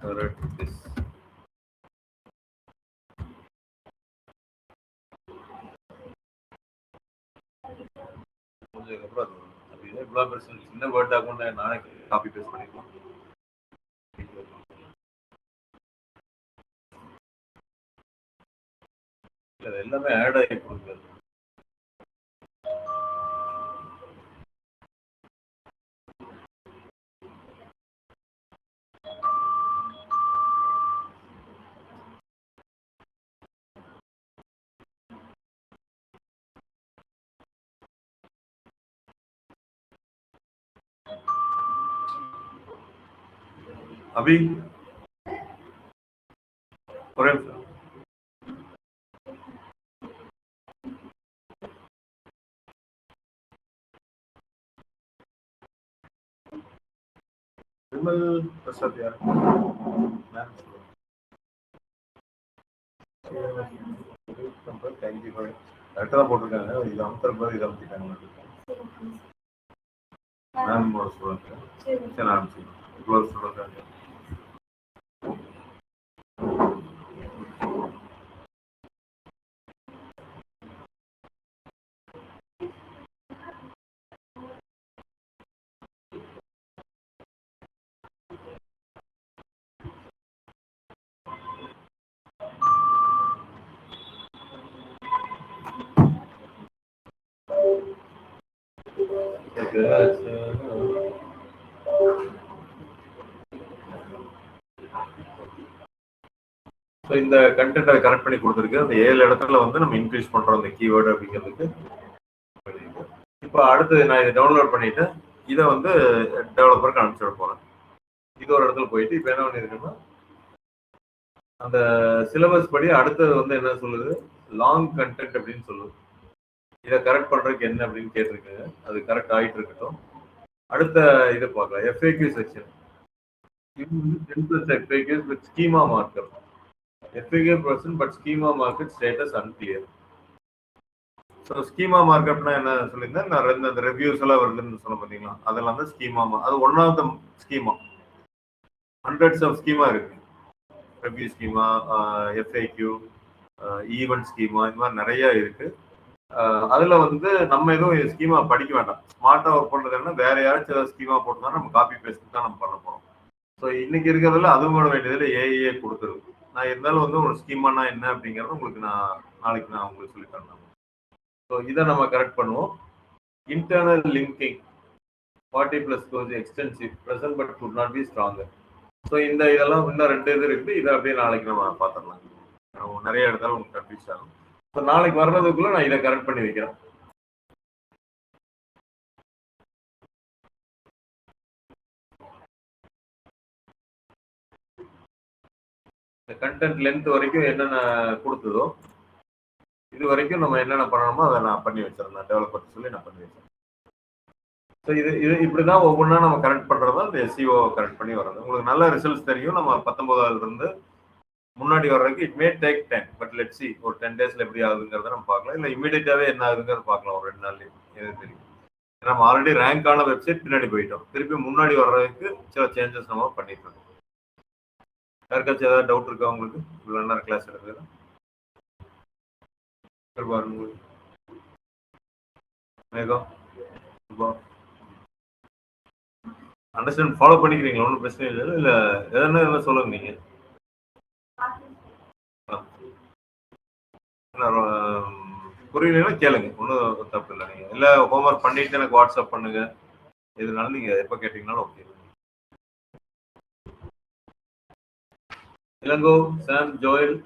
correct this. அதுக்கப்புறம் அப்படின்னா இவ்வளோ பெருசு சின்ன வேர்ட் டாக்குமெண்ட் நானே காப்பி பேஸ்ட் பண்ணிக்கலாம். அது எல்லாமே ஆட் ஆகி கொடுக்குறது. அபி ஒரே நிமிஷம். விமல் பிரசாத் யார்? கரெக்டாக தான் போட்டிருக்காங்க. இது அமுத்தர் போது இதை அமுத்திட்டாங்க. மேம் சொல்லுங்க. சரி ஆரம்பிச்சு இவ்வளோ சொல்லுங்க. இந்த கண்டென்ட்டை கரெக்ட் பண்ணி கொடுத்துருக்கு. அந்த 7 இடத்துல வந்து நம்ம இன்க்ரீஸ் பண்றோம் அந்த கீவேர்டு அப்படிங்கிறதுக்கு. இப்போ அடுத்து நான் இதை டவுன்லோட் பண்ணிட்டு இதை வந்து டெவலப்பருக்கு அனுப்பிச்சிட போறேன். இது ஒரு இடத்துல போயிட்டு இப்போ என்ன பண்ணிருக்குன்னா அந்த சிலபஸ் படி அடுத்தது வந்து என்ன சொல்லுது, லாங் கண்டென்ட் அப்படின்னு சொல்லுது. இதை கரெக்ட் பண்றதுக்கு என்ன அப்படின்னு கேட்டிருக்குங்க. அது கரெக்ட் ஆகிட்டு இருக்கட்டும். அடுத்த இதை பார்க்கலாம். FAQ section. இது வந்து 10+ FAQs with schema marker. FAQ person but schema market status unclear. So schema மார்க்கப்னா என்ன சொல்லியிருந்தேன், நான் அந்த ரிவ்யூஸ் எல்லாம் வருதுன்னு சொன்ன பார்த்தீங்களா, அதெல்லாம் தான் ஸ்கீமா. அது one of the schema. Hundreds of schema இருக்கு. Review schema, FAQ, event schema, இந்த மாதிரி நிறைய இருக்கு. அதுல வந்து நம்ம எதுவும் ஸ்கீமா படிக்க வேண்டாம். ஸ்மார்ட்டா ஒர்க் பண்றதுன்னா வேற யாராச்சும் ஏதாவது ஸ்கீமா போட்டுதான் நம்ம காப்பி பேஸ்ட் தான் நம்ம பண்ண போறோம். ஸோ இன்னைக்கு இருக்கிறதுல அதுவும் பண்ண வேண்டியதுல ஏஐஏ கொடுத்துருது. நான் இருந்தாலும் வந்து ஒரு ஸ்கீமானா என்ன அப்படிங்கறத உங்களுக்கு நாளைக்கு நான் உங்களுக்கு சொல்லி தரேன். ஸோ இதை நம்ம கரெக்ட் பண்ணுவோம். Internal linking 40+ course extensive present but could not be stronger. So இதெல்லாம் இன்னும் 2 இது இருக்குது. இதை அப்படியே நாளைக்கு நம்ம பார்த்துடலாம். நிறைய இடத்துல உங்களுக்கு கன்ஃபியூஸ் ஆகும். ஸோ நாளைக்கு வர்றதுக்குள்ள நான் இதை கரெக்ட் பண்ணி வைக்கிறேன். இந்த கண்டென்ட் லென்த் வரைக்கும் என்னென்ன கொடுத்ததோ இது வரைக்கும் நம்ம என்னென்ன பண்ணணுமோ அதை நான் பண்ணி வச்சிருந்தேன். டெவலப்பர் சொல்லி நான் பண்ணி வச்சேன். ஸோ இது இப்படிதான் ஒவ்வொன்றா நம்ம கரெக்ட் பண்றதா இந்த SEO கரெக்ட் பண்ணி வர்றது. உங்களுக்கு நல்ல ரிசல்ட்ஸ் தெரியும். நம்ம 19 இருந்து முன்னாடி வர்றதுக்கு it may take 10, but let see ஒரு 10 டேஸ்ல எப்படி ஆகுதுங்கிறத நம்ம பார்க்கலாம். இல்லை இமீடியட்டாவே என்ன ஆகுதுங்கிறத பார்க்கலாம். ஒரு 2 நாள்லயே எது தெரியும். நம்ம ஆல்ரெடி ரேங்க் ஆன வெப்சைட் பின்னாடி போயிட்டோம். திருப்பி முன்னாடி வர்றதுக்கு சில சேஞ்சஸ் நம்ம பண்ணிட்டு இருக்கோம். யாருக்காச்சும் ஏதாவது டவுட் இருக்கா உங்களுக்கு இவ்வளோ நேரம் கிளாஸ் எடுக்கிறது? பாருங்க மேகம் அண்டர்ஸ்டாண்ட் ஃபாலோ பண்ணிக்கிறீங்களா? ஒன்றும் பிரச்சனை இல்லை. இல்லை எதனா சொல்லுங்க நீங்க. புரியலன்னா கேளுங்க, ஒன்றும் தப்பு இல்லை. நீங்கள் இல்லை ஹோம்ஒர்க் பண்ணிட்டு எனக்கு வாட்ஸ்அப் பண்ணுங்க. இதனால நீங்கள் எப்போ கேட்டீங்கன்னாலும் ஓகே. இளங்கோ, சாம், ஜோயல்